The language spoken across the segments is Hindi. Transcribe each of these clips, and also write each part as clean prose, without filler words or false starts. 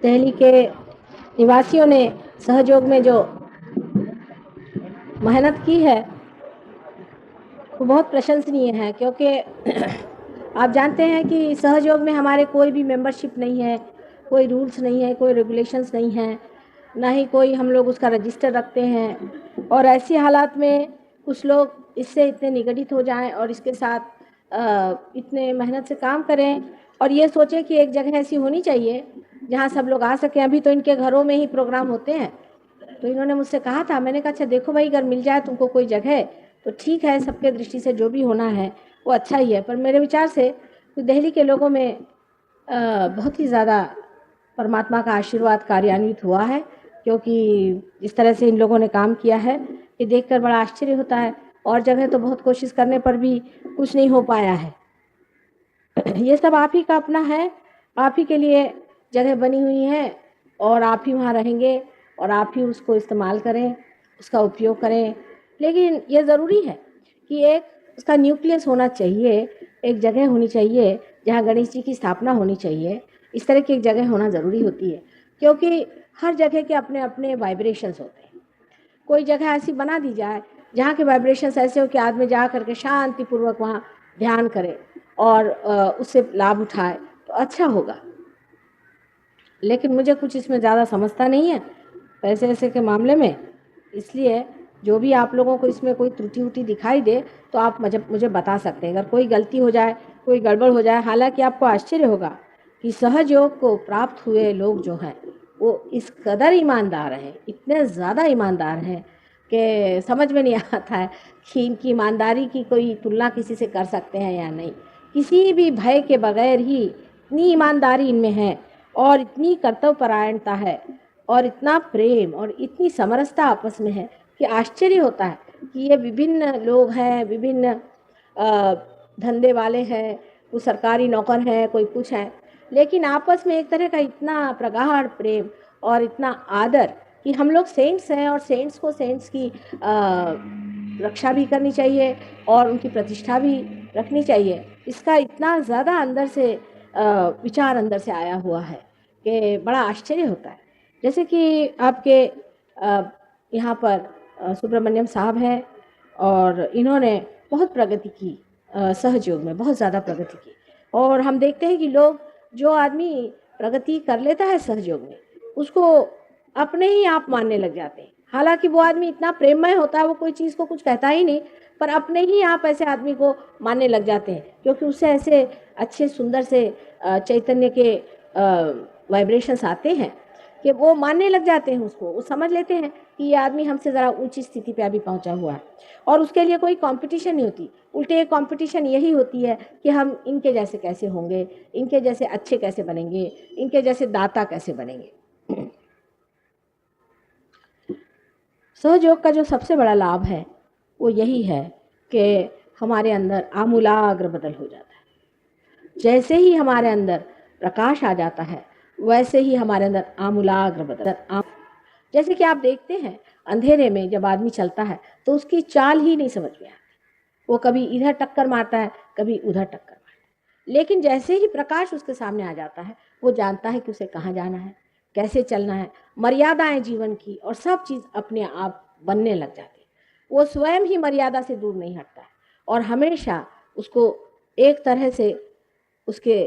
दिल्ली के निवासियों ने सहयोग में जो मेहनत की है वो बहुत प्रशंसनीय है, क्योंकि आप जानते हैं कि सहयोग में हमारे कोई भी मेंबरशिप नहीं है, कोई रूल्स नहीं है, कोई रेगुलेशंस नहीं है, ना ही कोई हम लोग उसका रजिस्टर रखते हैं। और ऐसी हालात में कुछ लोग इससे इतने निगडित हो जाएं और इसके साथ इतने मेहनत से काम करें और ये सोचें कि एक जगह ऐसी होनी चाहिए जहां सब लोग आ सकें। अभी तो इनके घरों में ही प्रोग्राम होते हैं, तो इन्होंने मुझसे कहा था, मैंने कहा अच्छा देखो भाई, अगर मिल जाए तुमको कोई जगह तो ठीक है, सबके दृष्टि से जो भी होना है वो अच्छा ही है। पर मेरे विचार से तो दिल्ली के लोगों में बहुत ही ज़्यादा परमात्मा का आशीर्वाद कार्यान्वित हुआ है, क्योंकि जिस तरह से इन लोगों ने काम किया है ये देखकर बड़ा आश्चर्य होता है। और जगह तो बहुत कोशिश करने पर भी कुछ नहीं हो पाया है। ये सब आप ही का अपना है, आप ही के लिए जगह बनी हुई है और आप ही वहाँ रहेंगे और आप ही उसको इस्तेमाल करें, उसका उपयोग करें। लेकिन ये ज़रूरी है कि एक उसका न्यूक्लियस होना चाहिए, एक जगह होनी चाहिए जहाँ गणेश जी की स्थापना होनी चाहिए। इस तरह की एक जगह होना ज़रूरी होती है, क्योंकि हर जगह के अपने अपने वाइब्रेशंस होते हैं। कोई जगह ऐसी बना दी जाए जहाँ के वाइब्रेशंस ऐसे हो कि आदमी जा करके शांतिपूर्वक वहाँ ध्यान करे और उससे लाभ उठाए तो अच्छा होगा। लेकिन मुझे कुछ इसमें ज़्यादा समझता नहीं है पैसे ऐसे के मामले में, इसलिए जो भी आप लोगों को इसमें कोई त्रुटि उटी दिखाई दे तो आप मुझे बता सकते हैं। अगर कोई गलती हो जाए, कोई गड़बड़ हो जाए, हालांकि आपको आश्चर्य होगा कि सहयोग को प्राप्त हुए लोग जो हैं वो इस कदर ईमानदार हैं, इतने ज़्यादा ईमानदार हैं कि समझ में नहीं आता है कि इनकी ईमानदारी की कोई तुलना किसी से कर सकते हैं या नहीं। किसी भी भय के बगैर ही इतनी ईमानदारी इनमें है और इतनी कर्तव्यपरायणता है और इतना प्रेम और इतनी समरसता आपस में है कि आश्चर्य होता है कि ये विभिन्न लोग हैं, विभिन्न धंधे वाले हैं, कोई सरकारी नौकर हैं, कोई कुछ है, लेकिन आपस में एक तरह का इतना प्रगाढ़ प्रेम और इतना आदर कि हम लोग सेंट्स हैं और सेंट्स को सेंट्स की रक्षा भी करनी चाहिए और उनकी प्रतिष्ठा भी रखनी चाहिए। इसका इतना ज़्यादा अंदर से विचार अंदर से आया हुआ है कि बड़ा आश्चर्य होता है। जैसे कि आपके यहाँ पर सुब्रमण्यम साहब हैं और इन्होंने बहुत प्रगति की, सहयोग में बहुत ज़्यादा प्रगति की। और हम देखते हैं कि लोग, जो आदमी प्रगति कर लेता है सहयोग में, उसको अपने ही आप मानने लग जाते हैं। हालांकि वो आदमी इतना प्रेममय होता है, वो कोई चीज़ को कुछ कहता ही नहीं, पर अपने ही आप ऐसे आदमी को मानने लग जाते हैं, क्योंकि उससे ऐसे अच्छे सुंदर से चैतन्य के वाइब्रेशंस आते हैं कि वो मानने लग जाते हैं उसको। वो समझ लेते हैं कि ये आदमी हमसे ज़रा ऊंची स्थिति पे अभी पहुंचा हुआ है और उसके लिए कोई कंपटीशन नहीं होती। उल्टे कंपटीशन यही होती है कि हम इनके जैसे कैसे होंगे, इनके जैसे अच्छे कैसे बनेंगे, इनके जैसे दाता कैसे बनेंगे। सहयोग का जो सबसे बड़ा लाभ है वो यही है कि हमारे अंदर आमूलाग्र बदल हो जाता है। जैसे ही हमारे अंदर प्रकाश आ जाता है वैसे ही हमारे अंदर आमूलाग्र बदल। जैसे कि आप देखते हैं अंधेरे में जब आदमी चलता है तो उसकी चाल ही नहीं समझ में आती, वो कभी इधर टक्कर मारता है, कभी उधर टक्कर मारता है। लेकिन जैसे ही प्रकाश उसके सामने आ जाता है वो जानता है कि उसे कहाँ जाना है, कैसे चलना है, मर्यादाएं जीवन की और सब चीज़ अपने आप बनने लग जाती है। वो स्वयं ही मर्यादा से दूर नहीं हटता है और हमेशा उसको एक तरह से उसके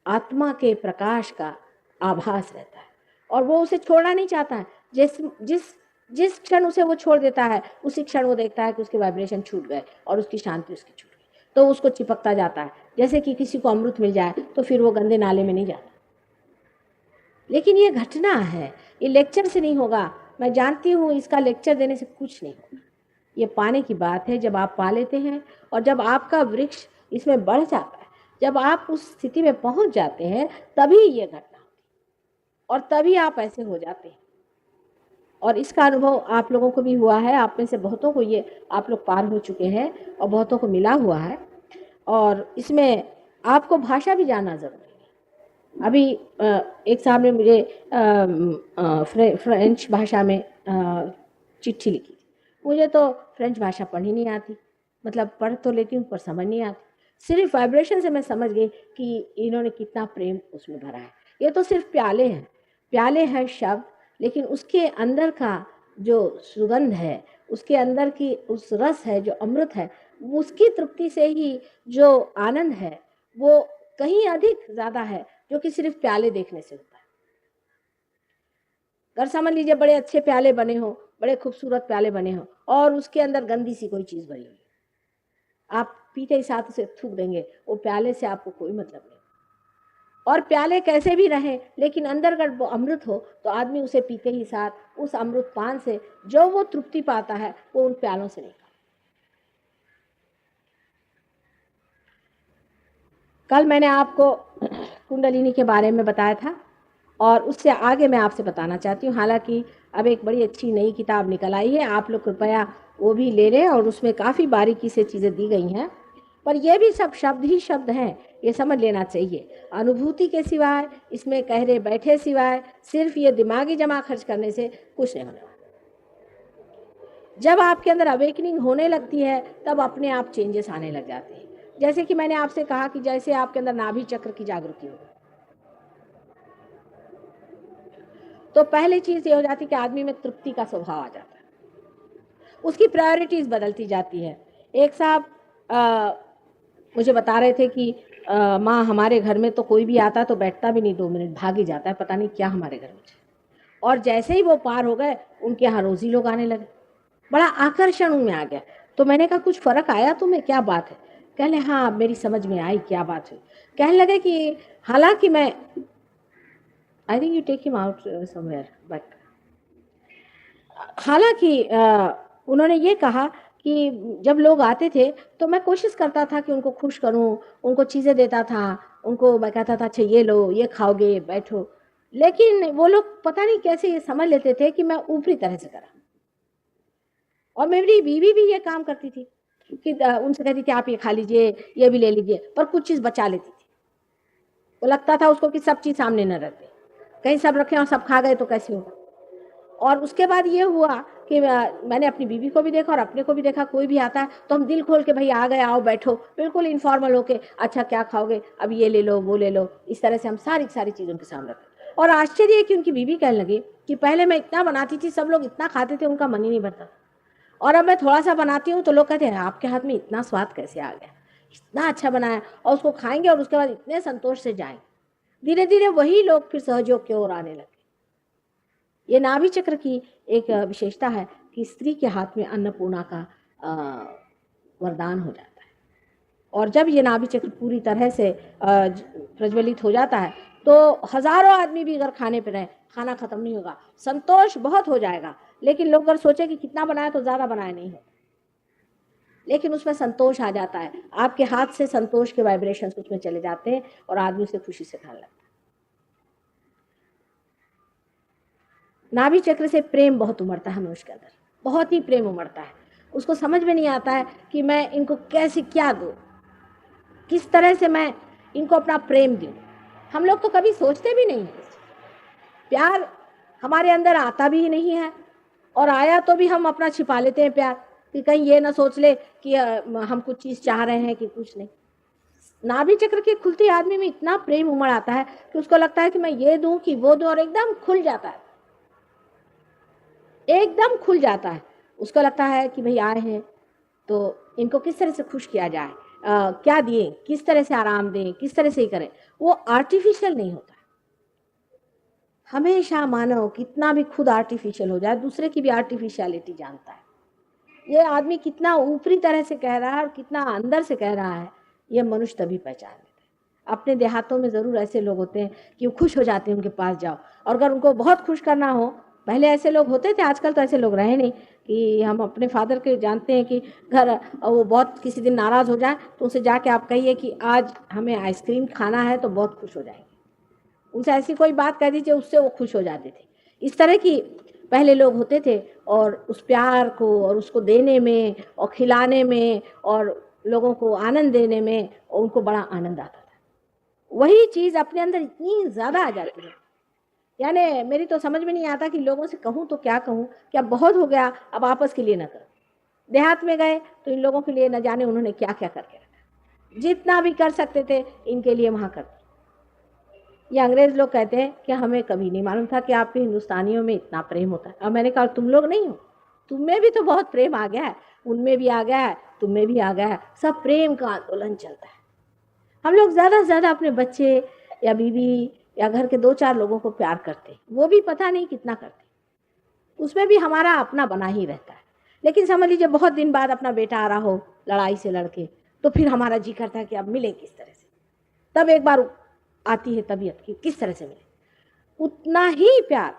आत्मा के प्रकाश का आभास रहता है और वो उसे छोड़ना नहीं चाहता है। जिस जिस जिस क्षण उसे वो छोड़ देता है उसी क्षण वो देखता है कि उसके वाइब्रेशन छूट गए और उसकी शांति उसकी छूट गई, तो उसको चिपकता जाता है। जैसे कि किसी को अमृत मिल जाए तो फिर वो गंदे नाले में नहीं जाता। लेकिन ये घटना है, ये लेक्चर से नहीं होगा। मैं जानती हूँ इसका लेक्चर देने से कुछ नहीं होगा। ये पाने की बात है, जब आप पा लेते हैं और जब आपका वृक्ष इसमें बढ़ जाता है, जब आप उस स्थिति में पहुंच जाते हैं, तभी ये घटना होती है और तभी आप ऐसे हो जाते हैं। और इसका अनुभव आप लोगों को भी हुआ है, आप में से बहुतों को ये आप लोग पार हो चुके हैं और बहुतों को मिला हुआ है। और इसमें आपको भाषा भी जानना ज़रूरी है। अभी एक साहब ने मुझे फ्रेंच भाषा में चिट्ठी लिखी थी। मुझे तो फ्रेंच भाषा पढ़नी नहीं आती, मतलब पढ़ तो लेती हूँ पर समझ नहीं आती। सिर्फ वाइब्रेशन से मैं समझ गई कि इन्होंने कितना प्रेम उसमें भरा है। ये तो सिर्फ प्याले हैं, प्याले है शब्द, लेकिन उसके अंदर का जो सुगंध है, उसके अंदर की उस रस है जो अमृत है, उसकी तृप्ति से ही जो आनंद है वो कहीं अधिक ज़्यादा है जो कि सिर्फ प्याले देखने से होता है। अगर समझ लीजिए बड़े अच्छे प्याले बने हो, बड़े खूबसूरत प्याले बने हो और उसके अंदर गंदी सी कोई चीज़ भरी हुई, आप पीते ही साथ उसे थूक देंगे, वो प्याले से आपको कोई मतलब नहीं। और प्याले कैसे भी रहें, लेकिन अंदर अगर वो अमृत हो तो आदमी उसे पीते ही साथ उस अमृत पान से जो वो तृप्ति पाता है वो उन प्यालों से नहीं पाता। कल मैंने आपको कुंडलिनी के बारे में बताया था और उससे आगे मैं आपसे बताना चाहती हूँ। हालांकि अब एक बड़ी अच्छी नई किताब निकल आई है, आप लोग कृपया वो भी ले लें और उसमें काफ़ी बारीकी से चीज़ें दी गई हैं, पर ये भी सब शब्द ही शब्द हैं, ये समझ लेना चाहिए। अनुभूति के सिवाय, इसमें कह रहे बैठे सिवाय, सिर्फ ये दिमागी जमा खर्च करने से कुछ नहीं होने वाला। जब आपके अंदर अवेकनिंग होने लगती है तब अपने आप चेंजेस आने लग जाते हैं। जैसे कि मैंने आपसे कहा कि जैसे आपके अंदर नाभि चक्र की जागृति हो, तो पहली चीज़ ये हो जाती है कि आदमी में तृप्ति का स्वभाव आ जाता है, उसकी प्रायोरिटीज़ बदलती जाती है। एक साहब मुझे बता रहे थे कि माँ हमारे घर में तो कोई भी आता तो बैठता भी नहीं, 2 मिनट भाग ही जाता है, पता नहीं क्या हमारे घर में। और जैसे ही वो पार हो गए उनके यहाँ रोज़ ही लोग आने लगे, बड़ा आकर्षण उनमें आ गया। तो मैंने कहा कुछ फ़र्क आया तुम्हें, क्या बात है? कहने हाँ मेरी समझ में आई क्या बात है। कहने लगे कि हालांकि मैं I think you take him out somewhere, but हालांकि उन्होंने ये कहा कि जब लोग आते थे तो मैं कोशिश करता था कि उनको खुश करूं, उनको चीज़ें देता था, उनको मैं कहता था अच्छा ये लो, ये खाओगे, बैठो, लेकिन वो लोग पता नहीं कैसे ये समझ लेते थे कि मैं ऊपरी तरह से करा। और मेरी बीवी भी ये काम करती थी कि उनसे कहती थी आप ये खा लीजिए, ये भी ले लीजिए, पर कुछ चीज़ बचा लेती थी। वो लगता था उसको कि सब चीज़ सामने न रखे, कहीं सब रखे और सब खा गए तो कैसे होगा। और उसके बाद ये हुआ कि मैंने अपनी बीवी को भी देखा और अपने को भी देखा, कोई भी आता है तो हम दिल खोल के भाई आ गए, आओ बैठो, बिल्कुल इनफॉर्मल होके, अच्छा क्या खाओगे, अब ये ले लो वो ले लो, इस तरह से हम सारी सारी चीज़ उनके सामने रखते। और आश्चर्य है कि उनकी बीवी कहने लगी कि पहले मैं इतना बनाती थी, सब लोग इतना खाते थे, उनका मन ही नहीं भरता, और अब मैं थोड़ा सा बनाती हूँ तो लोग कहते हैं आपके हाथ में इतना स्वाद कैसे आ गया, इतना अच्छा बनाया, और उसको खाएंगे और उसके बाद इतने संतोष से जाएंगे। धीरे धीरे वही लोग फिर सहयोग की ओर आने लगे। ये नाभि चक्र की एक विशेषता है कि स्त्री के हाथ में अन्नपूर्णा का वरदान हो जाता है, और जब ये नाभि चक्र पूरी तरह से प्रज्वलित हो जाता है तो हजारों आदमी भी अगर खाने पे रहे, खाना खत्म नहीं होगा, संतोष बहुत हो जाएगा। लेकिन लोग अगर सोचे कि कितना बनाया तो ज़्यादा बनाया नहीं हो, लेकिन उसमें संतोष आ जाता है, आपके हाथ से संतोष के वाइब्रेशंस उसमें चले जाते हैं और आदमी उसे खुशी से खाने लगता है। नाभि चक्र से प्रेम बहुत उमड़ता है मनुष्य के अंदर, बहुत ही प्रेम उमड़ता है। उसको समझ में नहीं आता है कि मैं इनको कैसे क्या दूँ, किस तरह से मैं इनको अपना प्रेम दूँ। हम लोग तो कभी सोचते भी नहीं हैं, प्यार हमारे अंदर आता भी नहीं है, और आया तो भी हम अपना छिपा लेते हैं प्यार, कि कहीं ये ना सोच ले कि हम कुछ चीज़ चाह रहे हैं कि कुछ नहीं। नाभि चक्र के खुलते आदमी में इतना प्रेम उमड़ आता है कि उसको लगता है कि मैं ये दूं कि वो दूं, और एकदम खुल जाता है, एकदम खुल जाता है। उसको लगता है कि भाई आए हैं तो इनको किस तरह से खुश किया जाए, क्या दिए, किस तरह से आराम दें, किस तरह से ही करें। वो आर्टिफिशियल नहीं होता। हमेशा मानव कितना भी खुद आर्टिफिशियल हो जाए, दूसरे की भी आर्टिफिशियलिटी जानता है। ये आदमी कितना ऊपरी तरह से कह रहा है और कितना अंदर से कह रहा है, ये मनुष्य तभी पहचान लेते हैं। अपने देहातों में ज़रूर ऐसे लोग होते हैं कि वो खुश हो जाते हैं, उनके पास जाओ, और अगर उनको बहुत खुश करना हो, पहले ऐसे लोग होते थे, आजकल तो ऐसे लोग रहे नहीं। कि हम अपने फादर के जानते हैं कि घर वो बहुत किसी दिन नाराज़ हो जाए तो उनसे जाके आप कहिए कि आज हमें आइसक्रीम खाना है, तो बहुत खुश हो जाएंगे। उनसे ऐसी कोई बात कह दीजिए, उससे वो खुश हो जाते थे। इस तरह की पहले लोग होते थे, और उस प्यार को और उसको देने में और खिलाने में और लोगों को आनंद देने में उनको बड़ा आनंद आता था। वही चीज़ अपने अंदर इतनी ज़्यादा आ जाती है, यानी मेरी तो समझ में नहीं आता कि लोगों से कहूँ तो क्या कहूँ, क्या बहुत हो गया, अब आपस के लिए न करो। देहात में गए तो इन लोगों के लिए न जाने उन्होंने क्या क्या करके रखा, जितना भी कर सकते थे इनके लिए वहाँ कर। ये अंग्रेज लोग कहते हैं कि हमें कभी नहीं मालूम था कि आपके हिंदुस्तानियों में इतना प्रेम होता है। अब मैंने कहा तुम लोग नहीं हो, तुम में भी तो बहुत प्रेम आ गया है, उनमें भी आ गया है, तुम में भी आ गया है, सब प्रेम का आंदोलन चलता है। हम लोग ज़्यादा से ज़्यादा अपने बच्चे या बीवी या घर के 2-4 लोगों को प्यार करते, वो भी पता नहीं कितना करते, उसमें भी हमारा अपना बना ही रहता है। लेकिन समझ लीजिए बहुत दिन बाद अपना बेटा आ रहा हो लड़ाई से लड़के, तो फिर हमारा जी करता है कि अब मिले किस तरह से, तब एक बार आती है तबीयत की किस तरह से मिले। उतना ही प्यार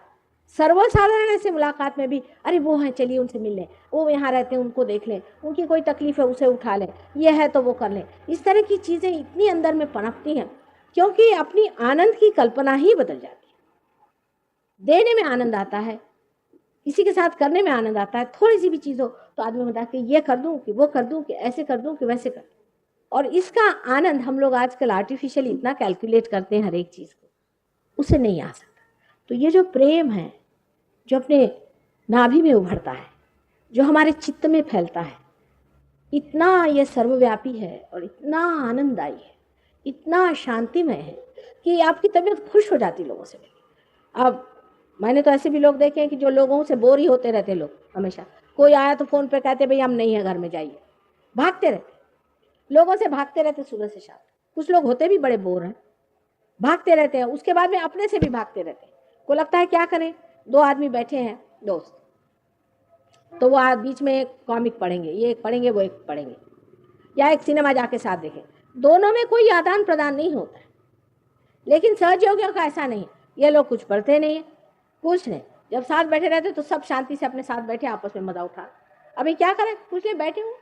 सर्वसाधारण ऐसे मुलाकात में भी, अरे वो हैं चलिए उनसे मिल लें, वो यहाँ रहते हैं उनको देख लें, उनकी कोई तकलीफ है उसे उठा लें, ये है तो वो कर लें। इस तरह की चीज़ें इतनी अंदर में पनपती हैं क्योंकि अपनी आनंद की कल्पना ही बदल जाती है। देने में आनंद आता है, किसी के साथ करने में आनंद आता है। थोड़ी सी भी चीज़ हो तो आदमी बताता है कि ये कर दूं कि वो कर दूं कि ऐसे कर दूं कि वैसे कर दूं। और इसका आनंद हम लोग आजकल आर्टिफिशियली इतना कैलकुलेट करते हैं हर एक चीज़ को, उसे नहीं आ सकता। तो ये जो प्रेम है जो अपने नाभि में उभरता है, जो हमारे चित्त में फैलता है, इतना ये सर्वव्यापी है और इतना आनंददायी है, इतना शांतिमय है कि आपकी तबीयत खुश हो जाती लोगों से मिलकर। अब मैंने तो ऐसे भी लोग देखे हैं कि जो लोगों से बोर ही होते रहते लोग, हमेशा कोई आया तो फ़ोन पे कहते भाई हम नहीं है घर में, जाइए, भागते रहते, लोगों से भागते रहते सुबह से शाम। कुछ लोग होते भी बड़े बोर हैं, भागते रहते हैं, उसके बाद में अपने से भी भागते रहते हैं। को लगता है क्या करें, 2 आदमी बैठे हैं दोस्त, तो वो बीच में एक कॉमिक पढ़ेंगे, ये एक पढ़ेंगे वो एक पढ़ेंगे, या एक सिनेमा जाके साथ देखें, दोनों में कोई आदान प्रदान नहीं होता है। लेकिन सहयोगियों का ऐसा नहीं, ये लोग कुछ पढ़ते नहीं है, कुछ नहीं, जब साथ बैठे रहते तो सब शांति से अपने साथ बैठे आपस में मजा उठा। अभी क्या करें, कुछ नहीं, बैठे हुए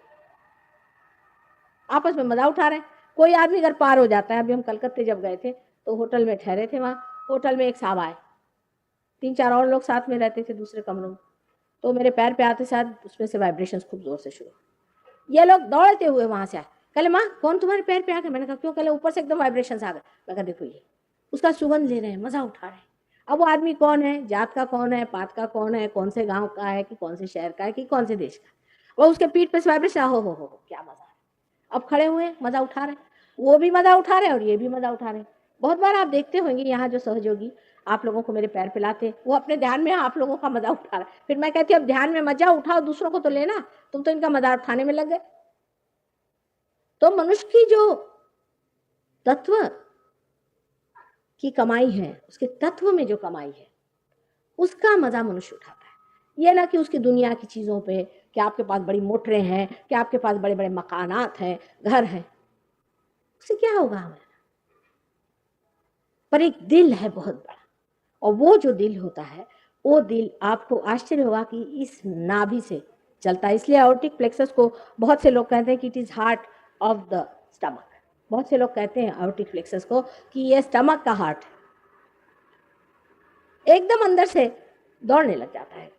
आपस में मजा उठा रहे हैं। कोई आदमी अगर पार हो जाता है, अभी हम कलकत्ते जब गए थे तो होटल में ठहरे थे, वहाँ होटल में एक साहब आए, 3-4 और लोग साथ में रहते थे दूसरे कमरों में, तो मेरे पैर पे आते साथ उसमें से वाइब्रेशंस खूब जोर से शुरू। ये लोग दौड़ते हुए वहाँ से आए, कहले माँ कौन तुम्हारे पैर पे आ गया? मैंने कहा क्यों? कहले ऊपर से एकदम वाइब्रेशंस आ गए। मैं कहा देखो ये, उसका सुगंध ले रहे हैं, मजा उठा रहे हैं। अब वो आदमी कौन है, जात का कौन है, पात का कौन है, कौन से गाँव का है कि कौन से शहर का है कि कौन से देश का, वो उसके पीठ पे से वाइब्रेशन, हो क्या मजा है। अब खड़े हुए मजा उठा रहे, वो भी मजा उठा रहे और ये भी मजा उठा रहे। बहुत बार आप देखते होंगे यहाँ जो सहयोगी आप लोगों को मेरे पैर पे लाते, वो अपने ध्यान में आप लोगों का मजा उठा रहा है। फिर मैं कहती हूँ अब ध्यान में मजा उठाओ, दूसरों को तो लेना, तुम तो इनका मजा उठाने में लग गए। तो मनुष्य की जो तत्व की कमाई है, उसके तत्व में जो कमाई है, उसका मजा मनुष्य उठाता है। ये ना कि उसकी दुनिया की चीजों पे, कि आपके पास बड़ी मोटरें हैं, कि आपके पास बड़े बड़े मकानात हैं, घर हैं, उससे क्या होगा हमें। पर एक दिल है बहुत बड़ा, और वो जो दिल होता है, वो दिल आपको आश्चर्य होगा कि इस नाभि से चलता है। इसलिए आयोर्टिक प्लेक्सस को बहुत से लोग कहते हैं कि it is heart of the stomach. बहुत से लोग कहते हैं आयोर्टिक प्लेक्सस को कि ये स्टमक का हार्ट है, एकदम अंदर से दौड़ने लग जाता है।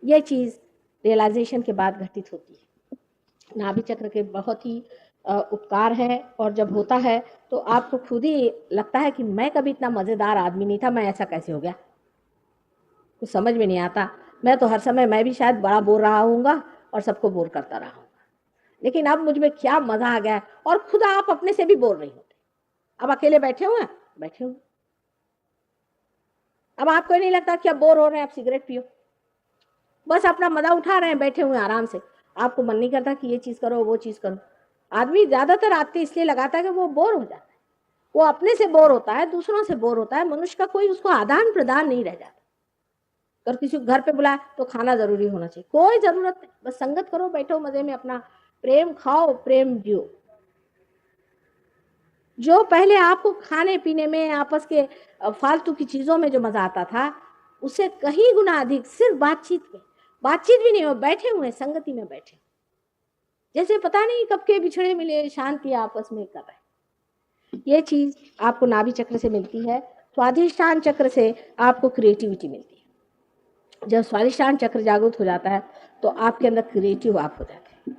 ये चीज रियलाइजेशन के बाद घटित होती है। नाभि चक्र के बहुत ही उपकार है, और जब होता है तो आपको खुद ही लगता है कि मैं कभी इतना मज़ेदार आदमी नहीं था, मैं ऐसा कैसे हो गया, कुछ समझ में नहीं आता। मैं तो हर समय, मैं भी शायद बड़ा बोल रहा हूँगा और सबको बोर करता रहा हूँगा, लेकिन अब मुझ में क्या मज़ा आ गया है, और खुद आप अपने से भी बोर नहीं होते। अब अकेले बैठे हुए, बैठे हुए, अब आपको नहीं लगता कि अब बोर हो रहे हैं, आप सिगरेट पियो, बस अपना मज़ा उठा रहे हैं, बैठे हुए आराम से। आपको मन नहीं करता कि ये चीज़ करो वो चीज़ करो। आदमी ज़्यादातर आते इसलिए लगाता है कि वो बोर हो जाता है, वो अपने से बोर होता है, दूसरों से बोर होता है, मनुष्य का कोई उसको आदान प्रदान नहीं रह जाता। अगर किसी को घर पे बुलाए तो खाना जरूरी होना चाहिए, कोई जरूरत नहीं, बस संगत करो, बैठो मजे में, अपना प्रेम खाओ, प्रेम जियो। जो पहले आपको खाने पीने में, आपस के फालतू की चीजों में जो मजा आता था, उससे कहीं गुना अधिक सिर्फ बातचीत में, बातचीत भी नहीं हो, बैठे हुए संगति में बैठे, जैसे पता नहीं कब के बिछड़े मिले, शांति आपस में कर रहे। ये चीज आपको नाभि चक्र से मिलती है। स्वाधिष्ठान चक्र से आपको क्रिएटिविटी मिलती है। जब स्वाधिष्ठान चक्र जागृत हो जाता है तो आपके अंदर क्रिएटिव आप हो जाते हैं।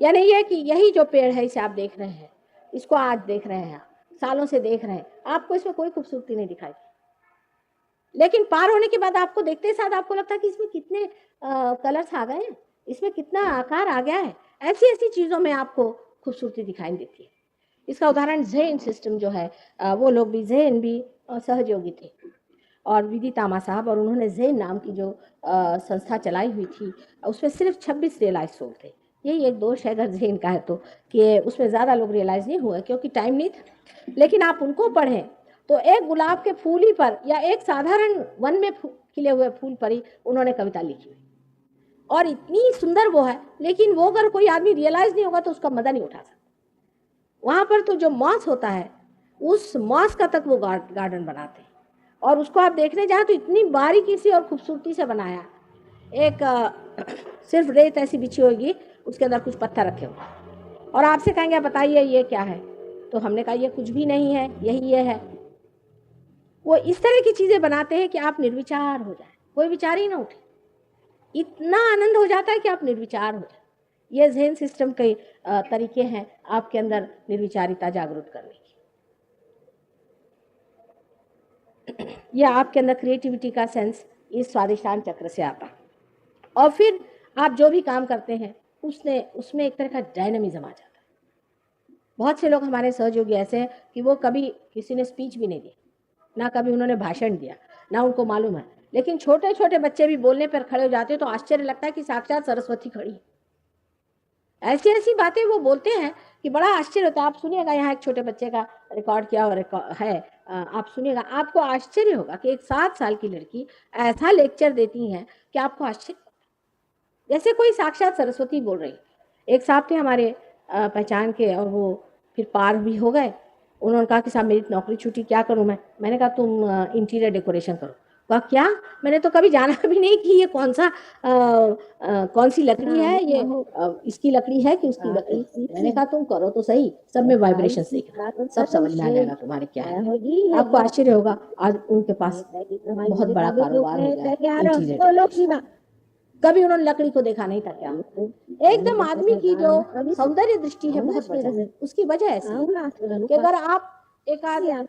यानी ये कि यही जो पेड़ है इसे आप देख रहे हैं, इसको आज देख रहे हैं, सालों से देख रहे हैं, आपको इसमें कोई खूबसूरती नहीं दिखाई, लेकिन पार होने के बाद आपको देखते साथ आपको लगता है कि इसमें कितने कलर्स आ गए हैं, इसमें कितना आकार आ गया है। ऐसी ऐसी चीजों में आपको खूबसूरती दिखाई देती है। इसका उदाहरण ज़ेन सिस्टम जो है, वो लोग भी ज़ेन भी सहयोगी थे, और विधि तामा साहब, और उन्होंने ज़ेन नाम की जो संस्था चलाई हुई थी, उसमें सिर्फ 26 रियलाइज सोल थे। यही एक दोष है अगर ज़ेन का है तो, कि उसमें ज़्यादा लोग रियलाइज़ नहीं हुए क्योंकि टाइम नहीं था। लेकिन आप उनको पढ़ें तो एक गुलाब के फूल ही पर, या एक साधारण वन में खिले हुए फूल पर ही उन्होंने कविता लिखी हुई, और इतनी सुंदर वो है। लेकिन वो अगर कोई आदमी रियलाइज़ नहीं होगा तो उसका मजा नहीं उठा सकता। वहाँ पर तो जो मॉस होता है, उस मॉस का तक वो गार्डन बनाते हैं, और उसको आप देखने जाए तो इतनी बारीकी से और खूबसूरती से बनाया। एक सिर्फ रेत ऐसी बिछी होगी, उसके अंदर कुछ पत्थर रखे हुए, और आपसे कहेंगे बताइए ये क्या है, तो हमने कहा ये कुछ भी नहीं है, यही ये है। वो इस तरह की चीजें बनाते हैं कि आप निर्विचार हो जाए, कोई विचार ही ना उठे, इतना आनंद हो जाता है कि आप निर्विचार हो जाए। ये ज़ेन सिस्टम के तरीके हैं आपके अंदर निर्विचारिता जागरूक करने की। यह आपके अंदर क्रिएटिविटी का सेंस इस स्वादिष्टान चक्र से आता है, और फिर आप जो भी काम करते हैं उसमें एक तरह का डायनामिज्म आ जाता है। बहुत से लोग हमारे सहयोगी ऐसे हैं कि वो कभी किसी ने स्पीच भी नहीं दी, ना कभी उन्होंने भाषण दिया, ना उनको मालूम है, लेकिन छोटे छोटे बच्चे भी बोलने पर खड़े हो जाते हैं तो आश्चर्य लगता है कि साक्षात सरस्वती खड़ी है। ऐसी ऐसी बातें वो बोलते हैं कि बड़ा आश्चर्य होता है। आप सुनिएगा, यहाँ एक छोटे बच्चे का रिकॉर्ड किया है, आप सुनिएगा, आपको आश्चर्य होगा कि एक 7 साल की लड़की ऐसा लेक्चर देती है कि आपको आश्चर्य, जैसे कोई साक्षात सरस्वती बोल रही। एक साहब थे हमारे पहचान के, और वो फिर पार भी हो गए। उन्होंने कहा कि साहब मेरी नौकरी छूटी, क्या करूं मैं? मैंने कहा तुम इंटीरियर डेकोरेशन करो। कहा क्या? मैंने तो कभी जाना भी नहीं कि ये कौन सी लकड़ी है, ये इसकी लकड़ी है कि उसकी लकड़ी। मैंने कहा तुम करो तो सही, सब में वाइब्रेशन देखना, सब समझ में आ जाएगा तुम्हारे क्या है। आपको आश्चर्य होगा, आज उनके पास बहुत बड़ा कारोबार हो गया। कभी उन्होंने लकड़ी को देखा नहीं था क्या? एकदम आदमी की जो सौंदर्य दृष्टि है बहुत बढ़िया। उसकी वजह ऐसी कि अगर आप एक आदमी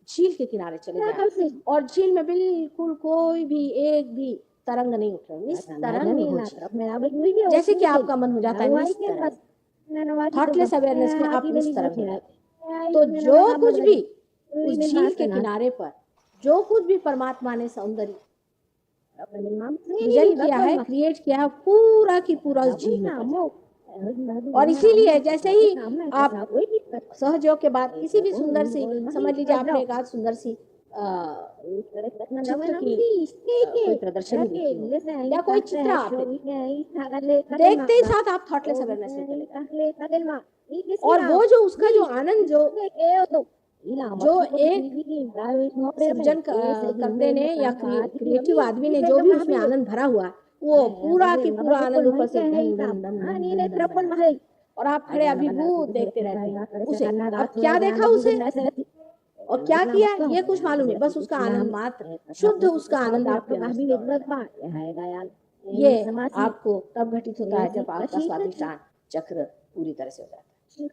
झील के किनारे चले जाए और झील में बिल्कुल कोई भी एक भी तरंग नहीं उठ रही, तरंग नहीं, जैसे कि आपका मन हो जाता है थॉटलेस अवेयरनेस में आप इस तरह, तो जो कुछ भी उस झील के किनारे पर जो कुछ भी परमात्मा ने सौंदर्य सृजन किया है, क्रिएट किया है, पूरा की पूरा उस झील में। और इसीलिए जैसे ही आप सहयोग के बाद किसी भी सुंदर सी, समझ लीजिए आपने एक आज सुंदर सी चित्र की प्रदर्शनी देखी या कोई चित्र आप देखते ही साथ आप थॉटलेस अवेयरनेस में चले गए। और वो जो उसका जो आनंद जो एक सृजन करते ने या क्रिएटिव आदमी ने जो भी उसमें आनंद भरा हुआ, वो पूरा की पूरा आनंद ऊपर से और आप खड़े अभिभूत देखते रहते हैं उसे। अब क्या देखा उसे और क्या किया ये कुछ मालूम नहीं, बस उसका आनंद मात्र, शुद्ध उसका आनंद आपके ये आपको तब घटित होता है जब आपका स्वादिष्टान चक्र पूरी तरह से हो जाता है।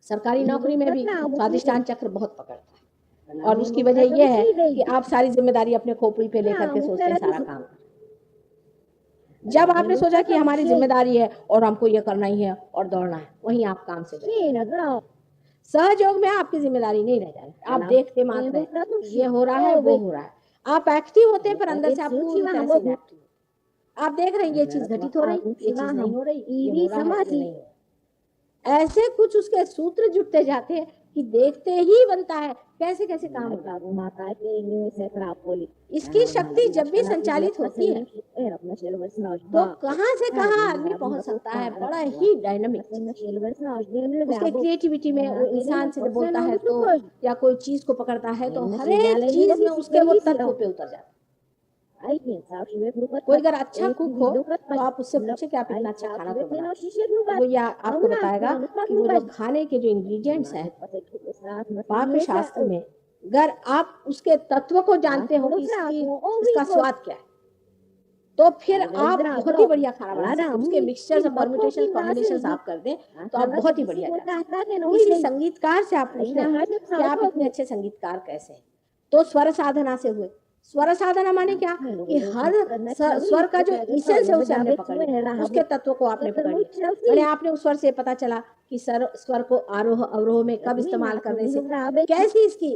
सरकारी नौकरी में भी स्वादिष्टान चक्र बहुत पकड़ता है, और उसकी वजह यह है कि आप सारी जिम्मेदारी अपने खोपड़ी पे लेकर के सोचते हैं सारा काम। जब आपने सोचा कि हमारी जिम्मेदारी है और हमको ये करना ही है और दौड़ना है, वहीं आप काम से सहयोग में आपकी जिम्मेदारी नहीं रह जाए, आप देखते मात्र हैं ये हो रहा है वो हो रहा है, आप एक्टिव होते हैं पर अंदर से आप पूरी तरह से इनएक्टिव। आप देख रहे हैं ये चीज घटित हो रही, ये चीज नहीं हो रही, ये हो रहा है, नहीं। ऐसे कुछ उसके सूत्र जुटते जाते हैं कि देखते ही बनता है कैसे कैसे काम होता है। इसकी शक्ति जब भी संचालित होती है तो कहां से कहां आदमी पहुंच सकता है, बड़ा ही डायनामिक। उसके क्रिएटिविटी में वो इंसान से बोलता है तो या कोई चीज को पकड़ता है तो हर एक चीज में उसके वो तत्व पे उतर जाता है। कोई अगर अच्छा कुक हो तो आप उससे पूछे कि आप इतना अच्छा खाना तो बनाते, वो या आपको बताएगा कि वो जो खाने के जो इंग्रेडिएंट्स हैं पाक शास्त्र में, अगर आप उसके तत्व को जानते हो इसका स्वाद क्या है, तो फिर आप बहुत ही बढ़िया खाना बना सकते हैं। उसके मिक्सचर्स और परम्यूटेशन कॉम्बिनेशंस आप कर दें तो आप बहुत ही बढ़िया जाते हैं। किसी संगीतकार से आप पूछते हैं कि आप इतने अच्छे संगीतकार कैसे हैं, तो स्वर साधना से हुए। स्वर साधना माने क्या कि हर स्वर का जो इसेंस है उसे हमने पकड़ लिया, उसके तत्व को आपने पकड़ लिया। मैंने आपने उस स्वर से पता चला कि स्वर को आरोह अवरोह में कब इस्तेमाल करने से कैसी इसकी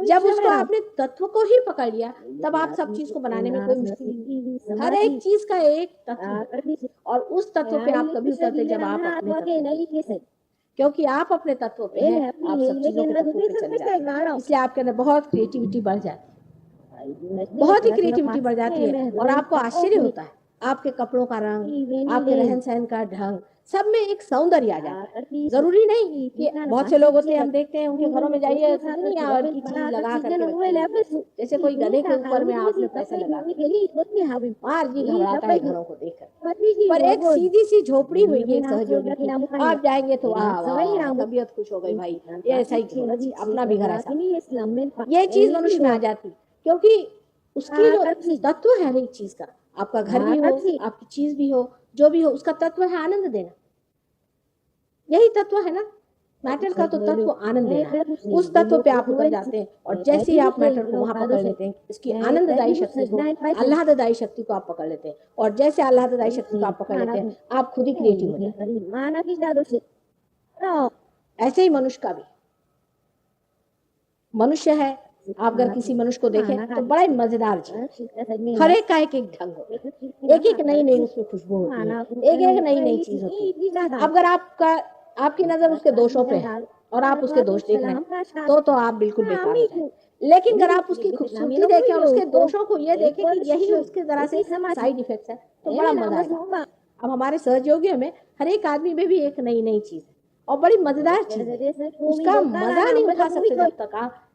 जब उसको आपने तत्व को ही पकड़ लिया तब आप सब चीज को बनाने में कोई मुश्किल नहीं। हर एक चीज का एक तत्व और उस तत्व पे आप कभी उतरते जब आप अपने क्योंकि आप अपने तत्व पे हैं, आप सब चीजों के तत्व पे चले जाते हैं, इसलिए आपके अंदर बहुत क्रिएटिविटी बढ़ जाती है, बहुत ही क्रिएटिविटी बढ़ जाती है और आपको आश्चर्य होता है आपके कपड़ों का रंग, आपके रहन सहन का ढंग, सब में एक सौंदर्य आ जाता है। जरूरी नहीं कि बहुत से लोग होते हैं, हम देखते हैं उनके घरों में जाइए की चीज लगा करके, जैसे कोई गधे के ऊपर में आपने पैसे लगा मार जी घबराता है घरों को देखकर। पर एक सीधी सी झोपड़ी हुई है सहयोगी की, आप जाएंगे तो तबीयत खुश हो गई भाई, ये ऐसा ही अपना भी घर ऐसा, ये चीज मनुष्य में आ जाती क्योंकि उसकी जो तत्व है एक चीज का, आपका घर भी हो, आपकी चीज भी हो, जो भी हो, उसका तत्व है आनंद देना। यही तत्व है ना, मैटर का तो तत्व आनंद देना। उस तत्व पे आप उतर जाते हैं और जैसे ही आप मैटर को वहां पकड़ लेते हैं, इसकी आनंददायी शक्ति को, आह्लाददायी शक्ति को आप पकड़ लेते हैं और जैसे आह्लाददायी शक्ति को आप पकड़ लेते हैं आप खुद ही क्रिएटिव हो जाते हैं। ऐसे ही मनुष्य का भी, मनुष्य है, आप अगर किसी मनुष्य को देखें तो बड़ा ही मजेदार चीज, हर एक का एक एक ढंग हो, एक एक नई नई उसमें खुशबू होती है, एक एक नई नई चीज होती है। अगर आपकी नजर उसके दोषों पे है और आप उसके दोष देख रहे हैं तो आप बिल्कुल बेकार हो जाएंगे। लेकिन अगर आप उसकी खूबसूरती देखें और उसके दोषों को ये देखें कि यही उसके जरा से साइड इफेक्ट्स है तो बड़ा मजा आएगा। अब हमारे सहयोगियों में हर एक आदमी में भी एक नई नई चीज है और बड़ी मजेदार चीज है, उसका मजा नहीं उठा सकते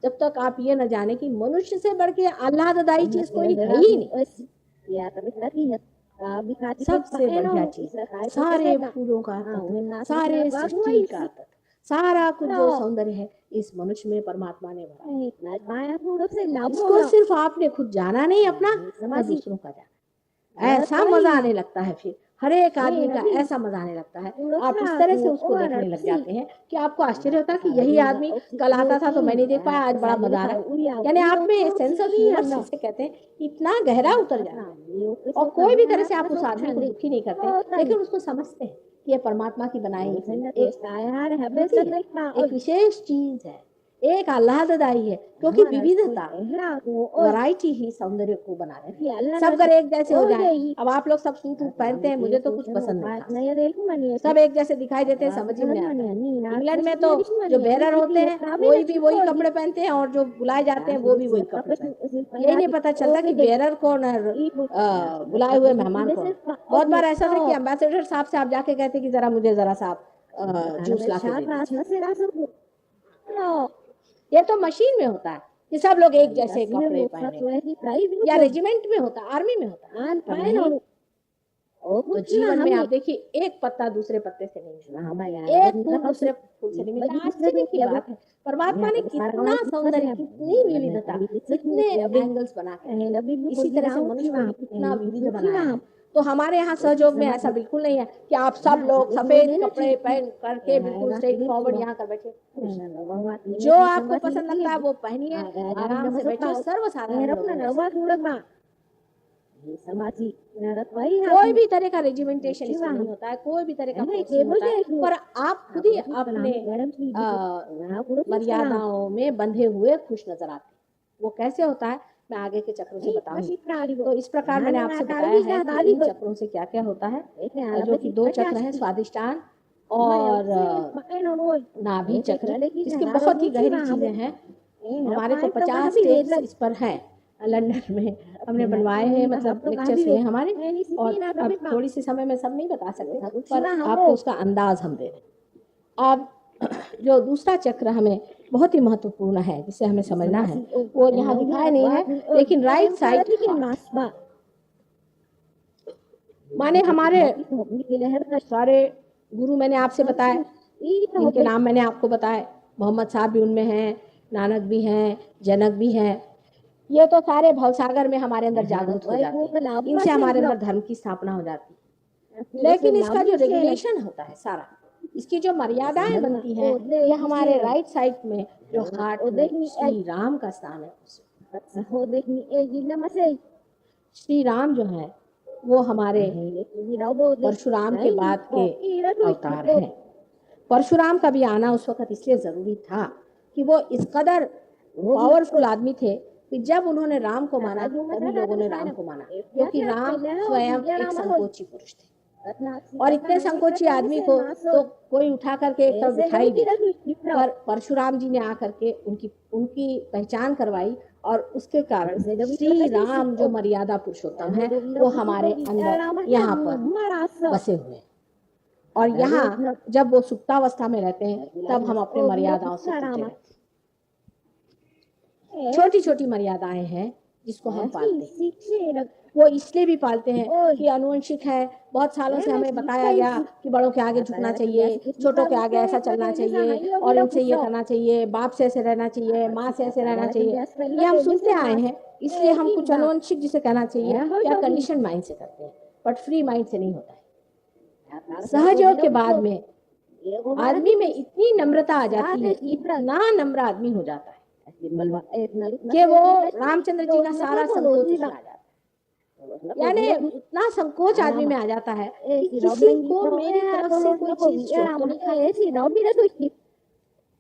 जब तक आप ये न जाने कि मनुष्य से बढ़ के आह्लाददायी चीज कोई है ही नहीं। सबसे बढ़िया चीज सारे फूलों का तत्व, सारे सृष्टि का तत्व, सारा कुछ जो सौंदर्य है इस मनुष्य में परमात्मा ने भरा। इसको सिर्फ आपने खुद जाना नहीं अपना, दूसरों का जाना, ऐसा मजा आने लगता है। फिर हर एक आदमी का ऐसा मजा आने लगता है, आप इस तरह से उसको देखने लग जाते हैं कि आपको आश्चर्य होता है कि यही आदमी कल आता था तो मैं नहीं देख पाया, आज बड़ा मजा आ रहा है। यानी आप में सेंस ऑफ ह्यूमर जिसे कहते हैं इतना गहरा उतर जाता है और कोई भी तरह से आप उस आदमी को दुखी नहीं करते, लेकिन उसको समझते हैं कि ये परमात्मा की बनाई एक विशेष चीज है, एक आह्लाददायी है क्योंकि विविधता वैरायटी ही सौंदर्य को बना रहे हैं। सब अगर एक जैसे हो जाए, अब आप लोग सब सूट पहनते हैं, मुझे तो कुछ पसंद नहीं, सब एक जैसे दिखाई देते हैं, समझ में आता है। इंग्लैंड में तो जो बेरर होते हैं कोई भी वही कपड़े पहनते हैं और जो बुलाए जाते हैं वो भी वही कपड़े पहनते हैं, यही नहीं पता चलता कि बेरर कौन है, बुलाए हुए मेहमान कौन। बहुत बार ऐसा था कि एम्बेसडर साहब से आप जाके कहते कि जरा मुझे जरा सा जूस ला के, ये तो मशीन में होता है कि सब लोग एक जैसे कपड़े पहने, या रेजिमेंट में होता, आर्मी में होता। तो जीवन में आप देखिए एक पत्ता दूसरे पत्ते से नहीं मिलता, एक फूल दूसरे फूल से नहीं मिलता। आश्चर्य की बात है, परमात्मा ने कितना सौंदर्य, कितनी विविधता, कितने एंगल्स बनाए, इसी तरह से मनुष्य को कितना विविध बनाया। तो हमारे यहाँ सहयोग में ऐसा बिल्कुल नहीं है कि आप सब लोग सफेद कपड़े पहन करके बिल्कुल स्ट्रेट फॉरवर्ड यहाँ कर बैठे। जो आपको पसंद लगता है वो पहनिए, आराम से बैठो, सर्वसाधारण। कोई भी तरह का रेजिमेंटेशन इसमें नहीं होता है, कोई भी तरह का होता है, पर आप खुद ही अपने मर्यादाओं में बंधे हुए खुश नजर आते। वो कैसे होता है मैं आगे के चक्रों से बताऊंगी। तो इस प्रकार मैंने आपसे बताया है कि इन चक्रों से क्या क्या होता है, जो कि 2 चक्र हैं, स्वादिष्टान और नाभि चक्र। इसकी बहुत ही गहरी चीजें हैं, हमारे तो 50 स्टेप्स इस पर हैं, लंदन में हमने बनवाए हैं, मतलब लेक्चर्स हुए हमारे, और अब थोड़ी सी समय में सब नहीं बता सकते पर आपको उसका अंदाज हम दे रहे। अब जो दूसरा चक्र हमें बहुत ही महत्वपूर्ण है जिसे हमें समझना है, वो यहाँ दिखाया नहीं है, लेकिन राइट साइड माने हमारे सारे गुरु मैंने आपसे बताए, इनके नाम मैंने आपको बताए, मोहम्मद साहब भी उनमें हैं, नानक भी हैं, जनक भी हैं। ये तो सारे भवसागर में हमारे अंदर जागृत हो जाते हैं, इनसे हमारे अंदर धर्म की स्थापना हो जाती है। लेकिन इसका जो रेगुलेशन होता है सारा, इसकी जो मर्यादाएं बनती हैं, ये हमारे राइट साइड में जो हार्ट में श्री राम का स्थान है, श्री राम जो है वो हमारे परशुराम के बाद के अवतार हैं। परशुराम का भी आना उस वक्त इसलिए जरूरी था कि वो इस कदर पावरफुल आदमी थे कि जब उन्होंने राम को माना तभी लोगों ने राम को माना, क्योंकि राम स्वयं एक संकोची पुरुष थे और इतने संकोची आदमी को तो कोई उठा करके एक तरफ बिठा ही दिया। पर परशुराम जी ने आकर के उनकी पहचान करवाई और उसके कारण श्री राम जो मर्यादा पुरुषोत्तम है वो हमारे अंदर यहाँ पर बसे हुए। और यहाँ जब वो सुप्तावस्था में रहते हैं तब हम अपने मर्यादाओं से टूटे रहते हैं। छोटी छोटी मर्यादाएं हैं जिसको हम पालते हैं। वो इसलिए भी पालते हैं कि अनुवंशिक है। बहुत सालों से हमें बताया गया कि बड़ों के आगे झुकना चाहिए, छोटों के आगे ऐसा चलना चाहिए और इनसे ये करना चाहिए, बाप से ऐसे रहना चाहिए, माँ से ऐसे रहना चाहिए। ये हम सुनते आए हैं, इसलिए हम कुछ अनुवंशिक जिसे कहना चाहिए या कंडीशन माइंड से करते हैं, बट फ्री माइंड से नहीं होता है। सहयोग के बाद में आदमी में इतनी नम्रता आ जाती है, इतना नम्र आदमी हो जाता है कि वो रामचंद्र जी का सारा संकोच आ जाता है। यानी इतना संकोच आदमी में आ जाता है कि किसी को मेरी तरफ से कोई चीज चोट तो नहीं खाएगी,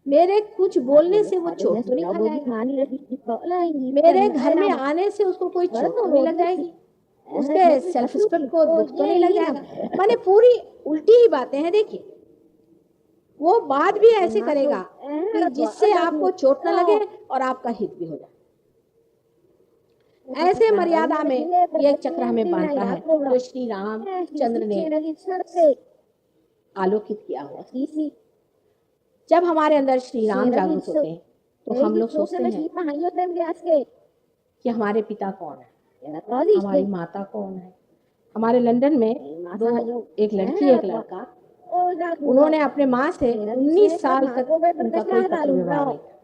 मेरे कुछ बोलने से वो चोट तो नहीं खाएगी, मेरे घर में आने से उसको कोई चोट तो नहीं लग जाएगी, उसके सेल्फ रिस्पेक्ट को दुख तो नहीं लग जाएगा। माने पूरी उल्टी ही बातें हैं। देखिए वो बात भी ऐसे करेगा कि जिससे आपको चोट न लगे और आपका हित भी हो जाए। ऐसे मर्यादा में ये चक्र हमें बांधता है जो श्री राम चंद्र ने आलोकित किया हुआ। जब हमारे अंदर श्री राम जागृत होते हैं तो हम लोग सोचते हैं कि हमारे पिता कौन है, हमारी माता कौन है। हमारे लंदन में एक लड़की एक लड़का, उन्होंने अपने माँ से 19 साल तक उनका कोई पत्र व्यवहार नहीं था।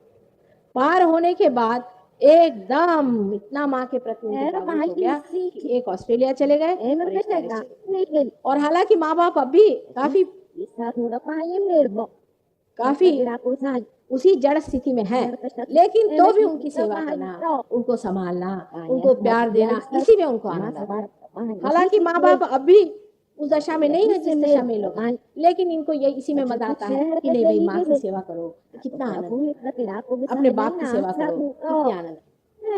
पार होने के बाद एकदम इतना माँ के प्रति हो गया कि एक ऑस्ट्रेलिया चले गए और हालांकि माँ बाप अब भी काफी उसी जड़ स्थिति में है, लेकिन तो भी उनकी सेवा करना, उनको संभालना, उनको प्यार देना, इसी में उनको आनंद आता है। हालांकि माँ बाप अब भी उस दशा में नहीं है जिस दशा में लोग, लेकिन इनको ये इसी में मजा आता है कि नहीं भाई माँ की सेवा करो, कितना आनंद, अपने बाप की सेवा करो, कितनी आनंद।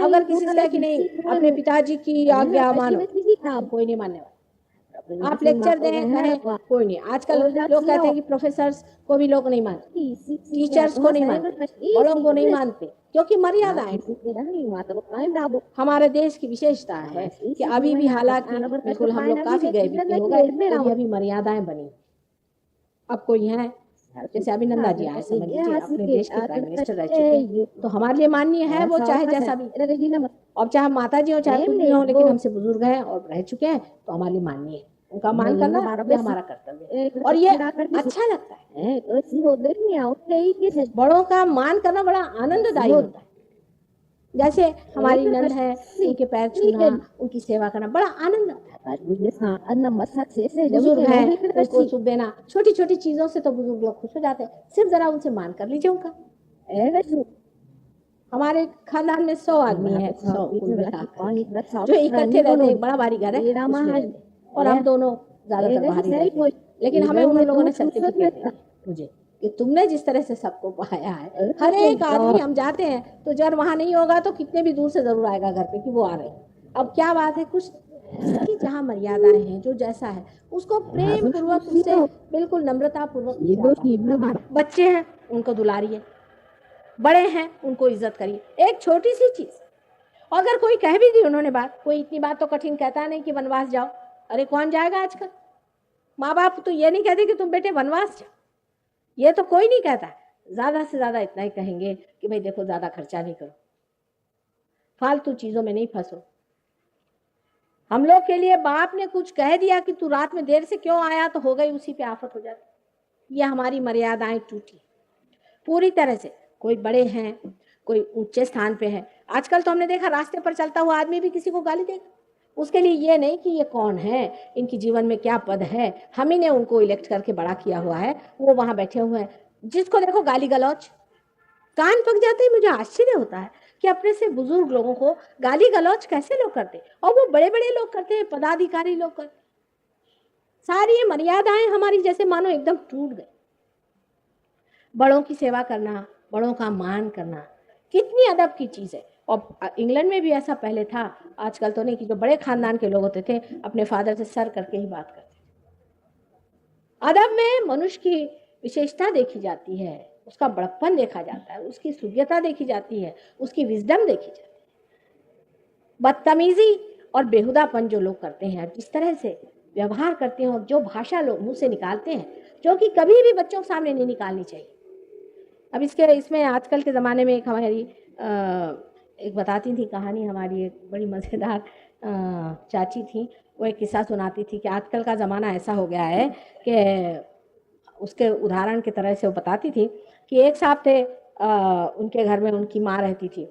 अगर किसी से कि नहीं अपने पिताजी की आज्ञा मानो, कोई नहीं मानने वाला। आप लेक्चर दें कहें, कोई नहीं। आजकल लोग कहते हैं कि प्रोफेसर्स को भी लोग नहीं मानते, टीचर्स को नहीं मानते, बड़ों को नहीं मानते, क्योंकि मर्यादाएं। हमारे देश की विशेषता है कि अभी भी हालांकि बिल्कुल हम लोग काफी गए बीते हो गए, अभी मर्यादाएं बनी। अब कोई है जैसे अभिनंदा जी आए, समझ लीजिए अपने देश के प्राइम मिनिस्टर रह चुके हैं, तो हमारे लिए माननीय है वो, चाहे जैसा भी, और चाहे माता जी हो चाहे कुछ भी हो, लेकिन हमसे बुजुर्ग हैं और रह चुके हैं तो हमारे लिए माननीय है। उनका मान करना हमारा कर्तव्य है और ये अच्छा लगता है। बड़ों का मान करना बड़ा आनंददायी होता है। जैसे हमारी नंद है, उनके पैर छूना, उनकी सेवा करना बड़ा आनंद आता है। बुजुर्ग है उनको सुख देना, छोटी छोटी चीजों से तो बुजुर्ग लोग खुश हो जाते हैं। सिर्फ जरा उनसे मान कर लीजिए उनका। हमारे खानदान में 100 आदमी है, 100 जो इकट्ठे रहते हैं, बड़ा भारी घर है और हम दोनों ज्यादातर बाहर ही रहते हैं। लेकिन हमें उन लोगों ने सर्टिफिकेट दिया मुझे कि तुमने जिस तरह से सबको पाया है, हर एक आदमी हम जाते हैं तो जब वहां नहीं होगा तो कितने भी दूर से जरूर आएगा घर पे कि वो आ रहे हैं। अब क्या बात है, कुछ की जहाँ मर्यादाएं हैं, जो जैसा है उसको प्रेम पूर्वक, उससे बिल्कुल नम्रता पूर्वक। बच्चे हैं उनको दुलारिए, बड़े हैं उनको इज्जत करिए। एक छोटी सी चीज अगर कोई कह भी दी उन्होंने बात, कोई इतनी बात तो कठिन कहता नहीं कि वनवास जाओ। अरे कौन जाएगा आजकल? माँ बाप तो ये नहीं कहते कि तुम बेटे वनवास जाओ, ये तो कोई नहीं कहता। ज्यादा से ज्यादा इतना ही कहेंगे कि भाई देखो ज्यादा खर्चा नहीं करो, फालतू चीजों में नहीं फंसो। हम लोग के लिए बाप ने कुछ कह दिया कि तू रात में देर से क्यों आया, तो हो गई उसी पे आफत हो जाती। ये हमारी मर्यादाएं टूटी पूरी तरह से। कोई बड़े हैं, कोई ऊंचे स्थान पे है। आजकल तो हमने देखा रास्ते पर चलता हुआ आदमी भी किसी को गाली देगा। उसके लिए ये नहीं कि ये कौन है, इनकी जीवन में क्या पद है, हम ही ने उनको इलेक्ट करके बड़ा किया हुआ है, वो वहां बैठे हुए हैं। जिसको देखो गाली गलौच, कान पक जाते हैं। मुझे आश्चर्य होता है कि अपने से बुजुर्ग लोगों को गाली गलौज कैसे लोग करते, और वो बड़े बड़े लोग करते हैं, पदाधिकारी लोग करते। सारी ये मर्यादाएं हमारी जैसे मानो एकदम टूट गई। बड़ों की सेवा करना, बड़ों का मान करना कितनी अदब की चीज़ है। और इंग्लैंड में भी ऐसा पहले था, आजकल तो नहीं, कि जो बड़े खानदान के लोग होते थे अपने फादर से सर करके ही बात करते थे। अदब में मनुष्य की विशेषता देखी जाती है, उसका बड़प्पन देखा जाता है, उसकी सूर्यता देखी जाती है, उसकी विजडम देखी जाती है। बदतमीजी और बेहुदापन जो लोग करते हैं, जिस तरह से व्यवहार करते हैं और जो भाषा लोग मुंह से निकालते हैं, जो कि कभी भी बच्चों के सामने नहीं निकालनी चाहिए। अब इसमें आजकल के ज़माने में एक हमारी एक बताती थी कहानी, हमारी एक बड़ी मज़ेदार चाची थी, वो एक किस्सा सुनाती थी कि आजकल का ज़माना ऐसा हो गया है कि उसके उदाहरण की तरह से वो बताती थी कि एक साहब थे, उनके घर में उनकी माँ रहती थी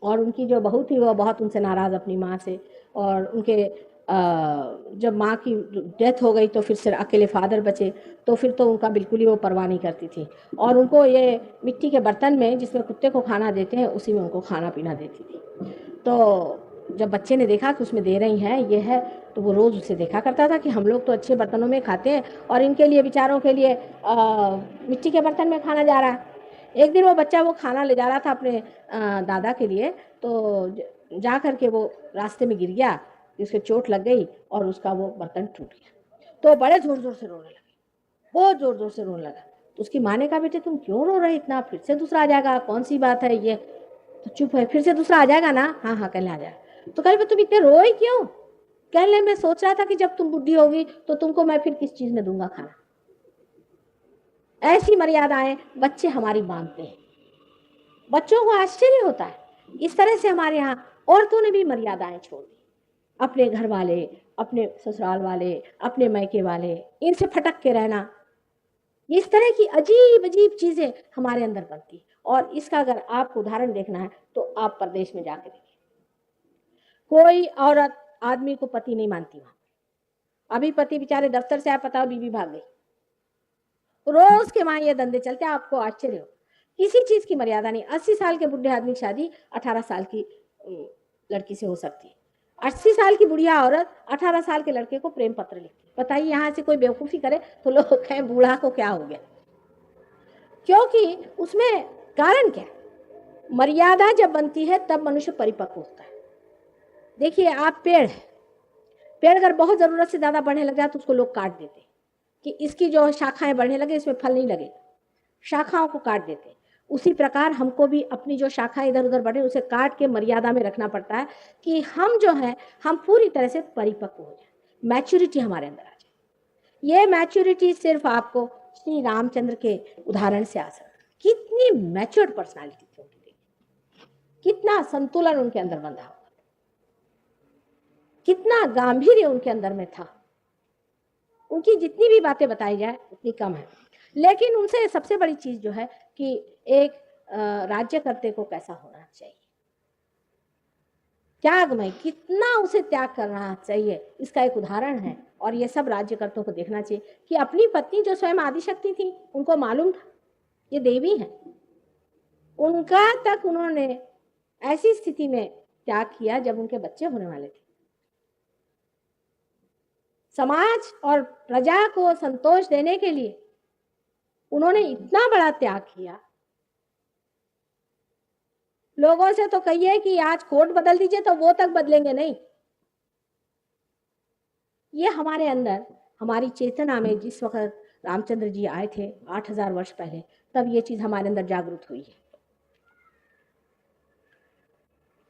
और उनकी जो बहू थी वो बहुत उनसे नाराज़ अपनी माँ से, और उनके जब माँ की डेथ हो गई तो फिर सिर्फ अकेले फादर बचे, तो फिर तो उनका बिल्कुल ही वो परवाह नहीं करती थी, और उनको ये मिट्टी के बर्तन में जिसमें कुत्ते को खाना देते हैं उसी में उनको खाना पीना देती थी। तो जब बच्चे ने देखा कि उसमें दे रही हैं ये है, तो वो रोज़ उसे देखा करता था कि हम लोग तो अच्छे बर्तनों में खाते हैं और इनके लिए, बेचारों के लिए मिट्टी के बर्तन में खाना जा रहा है। एक दिन वो बच्चा वो खाना ले जा रहा था अपने दादा के लिए, तो जा कर के वो रास्ते में गिर गया, उसके चोट लग गई और उसका वो बर्तन टूट गया। तो बड़े ज़ोर ज़ोर से रोने लगे, बहुत ज़ोर ज़ोर से रोने लगा। तो उसकी माँ ने कहा, बेटे तुम क्यों रो रहे इतना, फिर से दूसरा आ जाएगा, कौन सी बात है ये। तो चुप है, फिर से दूसरा आ जाएगा ना, हाँ हाँ कल आ जाएगा। तो कल तुम इतने रोए क्यों। कहने मैं सोच रहा था कि जब तुम बुढ़ी होगी तो तुमको मैं फिर किस चीज़ में दूंगा खाना। ऐसी मर्यादाएं बच्चे हमारी मानते हैं, बच्चों को आश्चर्य होता है। इस तरह से हमारे यहाँ औरतों ने भी मर्यादाएं छोड़ दी, अपने घर वाले, अपने ससुराल वाले, अपने मैके वाले, इनसे फटक के रहना, इस तरह की अजीब अजीब चीजें हमारे अंदर बनती है। और इसका अगर आपको उदाहरण देखना है तो आप परदेश में जाके देखिए, कोई औरत आदमी को पति नहीं मानती वहां। अभी पति बेचारे दफ्तर से आए, पता हो बीवी भाग गई, रोज के वहां ये धंधे चलते हैं, आपको आश्चर्य हो। किसी चीज की मर्यादा नहीं। 80 साल के बुढ़े आदमी की शादी 18 साल की लड़की से हो सकती है। 80 साल की बुढ़िया औरत 18 साल के लड़के को प्रेम पत्र लिखती है। बताइए, यहाँ से कोई बेवकूफ़ी करे तो लोग कहें बूढ़ा को क्या हो गया, क्योंकि उसमें कारण क्या है। मर्यादा जब बनती है तब मनुष्य परिपक्व होता है। देखिए, आप पेड़ अगर बहुत ज़रूरत से ज़्यादा बढ़ने लग जाए तो उसको लोग काट देते कि इसकी जो शाखाएं बढ़ने लगे, इसमें फल नहीं लगे, शाखाओं को काट देते। उसी प्रकार हमको भी अपनी जो शाखाएं इधर उधर बढ़े उसे काट के मर्यादा में रखना पड़ता है कि हम जो है हम पूरी तरह से परिपक्व हो जाए, मैच्योरिटी हमारे अंदर आ जाए। ये मैच्योरिटी सिर्फ आपको श्री रामचंद्र के उदाहरण से आ सकती। कितनी मैच्योर्ड पर्सनालिटी थी उनकी, कितना संतुलन उनके अंदर बंधा हुआ, कितना गांभीर्य उनके अंदर में था। उनकी जितनी भी बातें बताई जाए उतनी कम है। लेकिन उनसे सबसे बड़ी चीज जो है कि एक राज्यकर्ता को कैसा होना चाहिए, त्यागमय, कितना उसे त्याग करना चाहिए, इसका एक उदाहरण है। और ये सब राज्यकर्ताओं को देखना चाहिए कि अपनी पत्नी जो स्वयं आदिशक्ति थी, उनको मालूम था ये देवी है, उनका तक उन्होंने ऐसी स्थिति में त्याग किया जब उनके बच्चे होने वाले थे। समाज और प्रजा को संतोष देने के लिए उन्होंने इतना बड़ा त्याग किया। लोगों से तो कहिए कि आज कोर्ट बदल दीजिए तो वो तक बदलेंगे नहीं। ये हमारे अंदर, हमारी चेतना में जिस वक्त रामचंद्र जी आए थे 8000 वर्ष पहले, तब ये चीज हमारे अंदर जागृत हुई है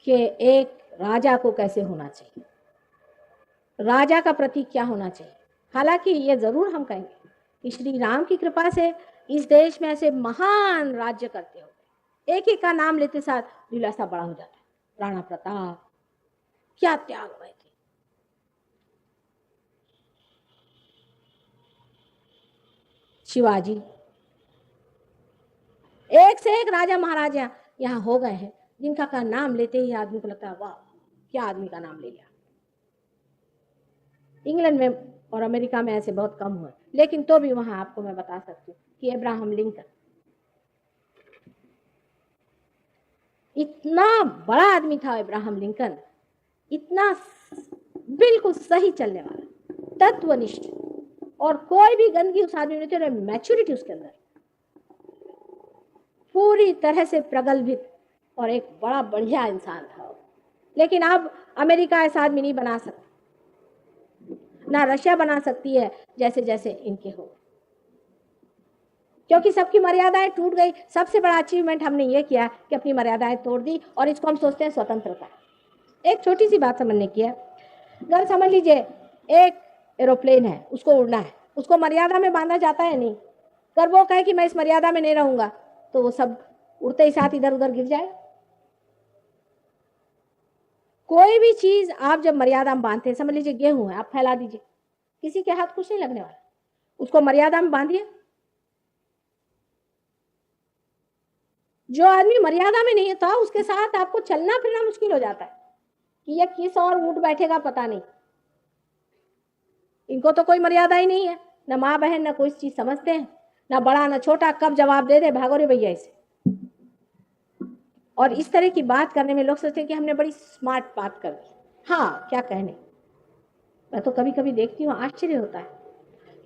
कि एक राजा को कैसे होना चाहिए, राजा का प्रतीक क्या होना चाहिए। हालांकि ये जरूर हम कहेंगे कि श्री राम की कृपा से इस देश में ऐसे महान राज्य करते हो, एक एक का नाम लेते साथ दिल ऐसा बड़ा हो जाता है। राणा प्रताप क्या त्यागमय थे, शिवाजी, एक से एक राजा महाराजा यहाँ हो गए हैं जिनका का नाम लेते ही आदमी को लगता है वाह, क्या आदमी का नाम ले लिया। इंग्लैंड में और अमेरिका में ऐसे बहुत कम हुए, लेकिन तो भी वहां आपको मैं बता सकती हूँ कि अब्राहम लिंकन, इतना बड़ा आदमी था अब्राहम लिंकन, इतना बिल्कुल सही चलने वाला, तत्वनिष्ठ, और कोई भी गंदगी उस आदमी में नहीं थी, मैच्योरिटी उसके अंदर पूरी तरह से प्रगल्भित, और एक बड़ा बढ़िया इंसान था। लेकिन अब अमेरिका ऐसा आदमी नहीं बना सकता, ना रशिया बना सकती है जैसे जैसे इनके हो, क्योंकि सबकी मर्यादाएं टूट गई। सबसे बड़ा अचीवमेंट हमने ये किया कि अपनी मर्यादाएं तोड़ दी, और इसको हम सोचते हैं स्वतंत्रता। एक छोटी सी बात समझने की है, अगर समझ लीजिए एक एरोप्लेन है, उसको उड़ना है, उसको मर्यादा में बांधा जाता है नहीं। अगर वो कहे कि मैं इस मर्यादा में नहीं रहूंगा, तो वो सब उड़ते ही साथ इधर उधर गिर जाए। कोई भी चीज आप जब मर्यादा में बांधते हैं, समझ लीजिए गेहूं है, आप फैला दीजिए, किसी के हाथ कुछ नहीं लगने वाला, उसको मर्यादा में बांधिए। जो आदमी मर्यादा में नहीं था, उसके साथ आपको चलना फिरना मुश्किल हो जाता है कि ये किस और ऊँट बैठेगा पता नहीं। इनको तो कोई मर्यादा ही नहीं है, ना माँ बहन, ना कोई चीज समझते हैं, ना बड़ा ना छोटा, कब जवाब दे दे भागो रे भैया इसे। और इस तरह की बात करने में लोग सोचते हैं कि हमने बड़ी स्मार्ट बात कर दी। हाँ, क्या कहने, मैं तो कभी कभी देखती हूँ, आश्चर्य होता है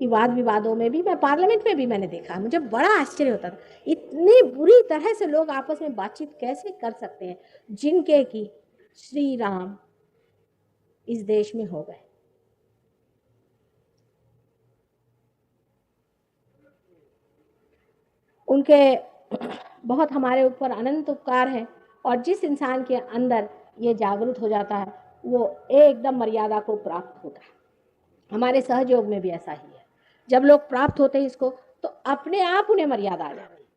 कि वाद विवादों में भी, मैं पार्लियामेंट में भी मैंने देखा, मुझे बड़ा आश्चर्य होता था, इतनी बुरी तरह से लोग आपस में बातचीत कैसे कर सकते हैं, जिनके की श्री राम इस देश में हो गए। उनके बहुत हमारे ऊपर अनंत उपकार है, और जिस इंसान के अंदर ये जागरूक हो जाता है, वो एकदम मर्यादा को प्राप्त होता है। हमारे सहयोग में भी ऐसा ही है, जब लोग प्राप्त होते हैं इसको, तो अपने आप उन्हें मर्यादा आ जाती है।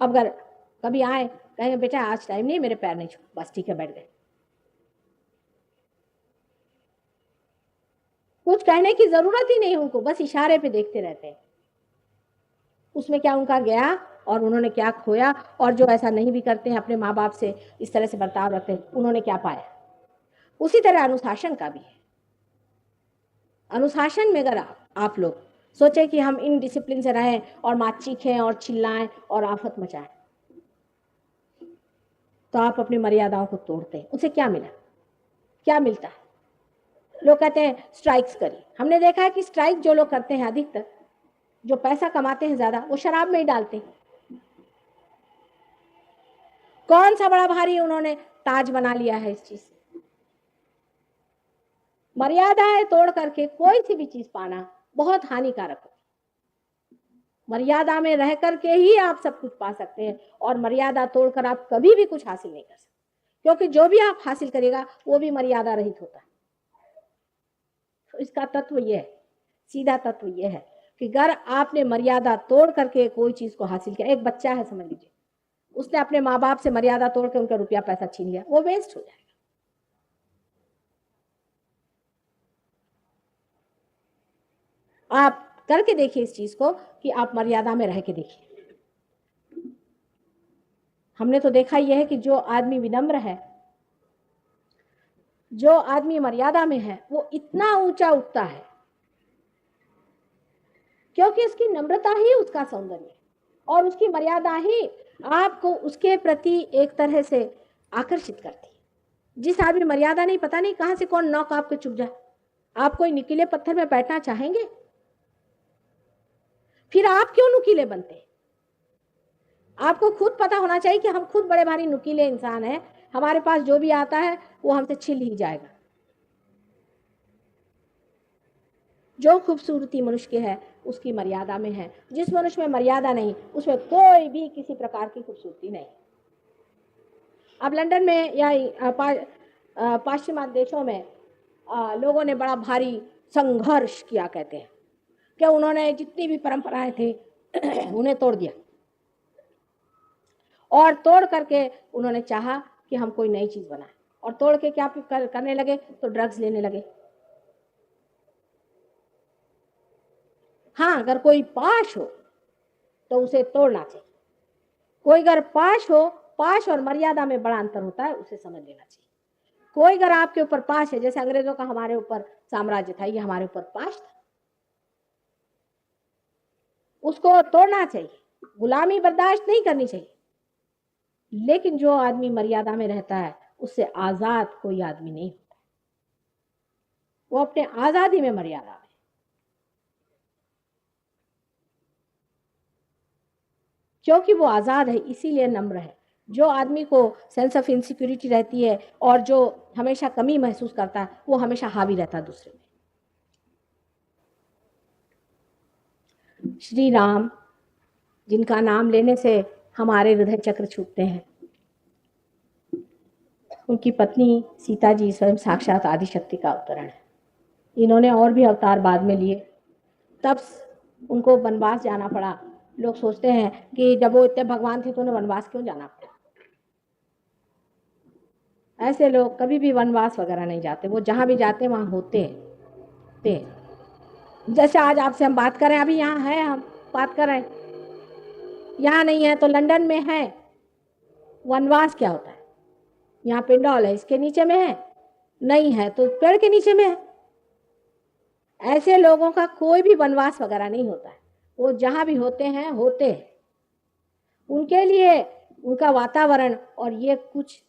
अब अगर कभी आए, कहेंगे बेटा आज टाइम नहीं, मेरे पैर नहीं छू, बस ठीक है, बैठ गए। कुछ कहने की जरूरत ही नहीं उनको, बस इशारे पे देखते रहते हैं उसमें क्या उनका गया और उन्होंने क्या खोया। और जो ऐसा नहीं भी करते हैं, अपने माँ बाप से इस तरह से बर्ताव रखते हैं, उन्होंने क्या पाया। उसी तरह अनुशासन का भी है। अनुशासन में अगर आप लोग सोचे कि हम इन डिसिप्लिन से रहें और माँ चीखें और चिल्लाएं और आफत मचाएं, तो आप अपनी मर्यादाओं को तोड़ते हैं। उसे क्या मिला, क्या मिलता है। लोग कहते हैं स्ट्राइक्स करिए, हमने देखा है कि स्ट्राइक जो लोग करते हैं, अधिकतर जो पैसा कमाते हैं ज्यादा, वो शराब में ही डालते हैं। कौन सा बड़ा भारी उन्होंने ताज बना लिया है इस चीज से। मर्यादाएं तोड़ करके कोई सी भी चीज पाना बहुत हानिकारक है। मर्यादा में रह करके ही आप सब कुछ पा सकते हैं, और मर्यादा तोड़कर आप कभी भी कुछ हासिल नहीं कर सकते, क्योंकि जो भी आप हासिल करेगा वो भी मर्यादा रहित होता है। तो इसका तत्व यह है, सीधा तत्व यह है कि अगर आपने मर्यादा तोड़ करके कोई चीज को हासिल किया, एक बच्चा है समझ लीजिए, उसने अपने माँ बाप से मर्यादा तोड़ के उनका रुपया पैसा छीन लिया, वो वेस्ट हो जाएगा। आप करके देखिए इस चीज को कि आप मर्यादा में रह के देखिए। हमने तो देखा यह है कि जो आदमी विनम्र है, जो आदमी मर्यादा में है, वो इतना ऊंचा उठता है, क्योंकि उसकी नम्रता ही उसका सौंदर्य है, और उसकी मर्यादा ही आपको उसके प्रति एक तरह से आकर्षित करती है। जिस आदमी मर्यादा नहीं, पता नहीं कहां से कौन नौक आपके चुभ जाए। आप कोई नुकीले पत्थर में बैठना चाहेंगे? फिर आप क्यों नुकीले बनते हैं? आपको खुद पता होना चाहिए कि हम खुद बड़े भारी नुकीले इंसान हैं, हमारे पास जो भी आता है वो हमसे छिल ही जाएगा। जो खूबसूरती मनुष्य की है उसकी मर्यादा में है, जिस मनुष्य में मर्यादा नहीं, उसमें कोई भी किसी प्रकार की खूबसूरती नहीं। अब लंदन में या पाश्चिमात्य देशों में लोगों ने बड़ा भारी संघर्ष किया, कहते हैं कि उन्होंने जितनी भी परंपराएं थी उन्हें तोड़ दिया, और तोड़ करके उन्होंने चाहा कि हम कोई नई चीज बनाएं, और तोड़ के क्या करने लगे, तो ड्रग्स लेने लगे। हाँ, अगर कोई पाश हो तो उसे तोड़ना चाहिए। कोई अगर पाश हो, पाश और मर्यादा में बड़ा अंतर होता है, उसे समझ लेना चाहिए। कोई अगर आपके ऊपर पाश है, जैसे अंग्रेजों का हमारे ऊपर साम्राज्य था, ये हमारे ऊपर पाश था, उसको तोड़ना चाहिए। गुलामी बर्दाश्त नहीं करनी चाहिए। लेकिन जो आदमी मर्यादा में रहता है उससे आजाद कोई आदमी नहीं होता। वो अपने आजादी में मर्यादा में, क्योंकि वो आजाद है इसीलिए नम्र है। जो आदमी को सेंस ऑफ इनसिक्योरिटी रहती है और जो हमेशा कमी महसूस करता है वो हमेशा हावी रहता है दूसरे में। श्री राम, जिनका नाम लेने से हमारे हृदय चक्र छूटते हैं, उनकी पत्नी सीता जी स्वयं साक्षात आदिशक्ति का अवतरण है। इन्होंने और भी अवतार बाद में लिए, तब उनको वनवास जाना पड़ा। लोग सोचते हैं कि जब वो इतने भगवान थे तो उन्हें वनवास क्यों जाना पड़ा। ऐसे लोग कभी भी वनवास वगैरह नहीं जाते, वो जहाँ भी जाते वहाँ होते हैं। जैसे आज आपसे हम बात कर रहे हैं, अभी यहाँ है, हम बात कर रहे हैं, यहाँ नहीं है तो लंदन में है। वनवास क्या होता है? यहाँ पिंडौल है, इसके नीचे में है, नहीं है तो पेड़ के नीचे में है। ऐसे लोगों का कोई भी वनवास वगैरह नहीं होता है, वो जहाँ भी होते हैं होते हैं। उनके लिए उनका वातावरण और ये कुछ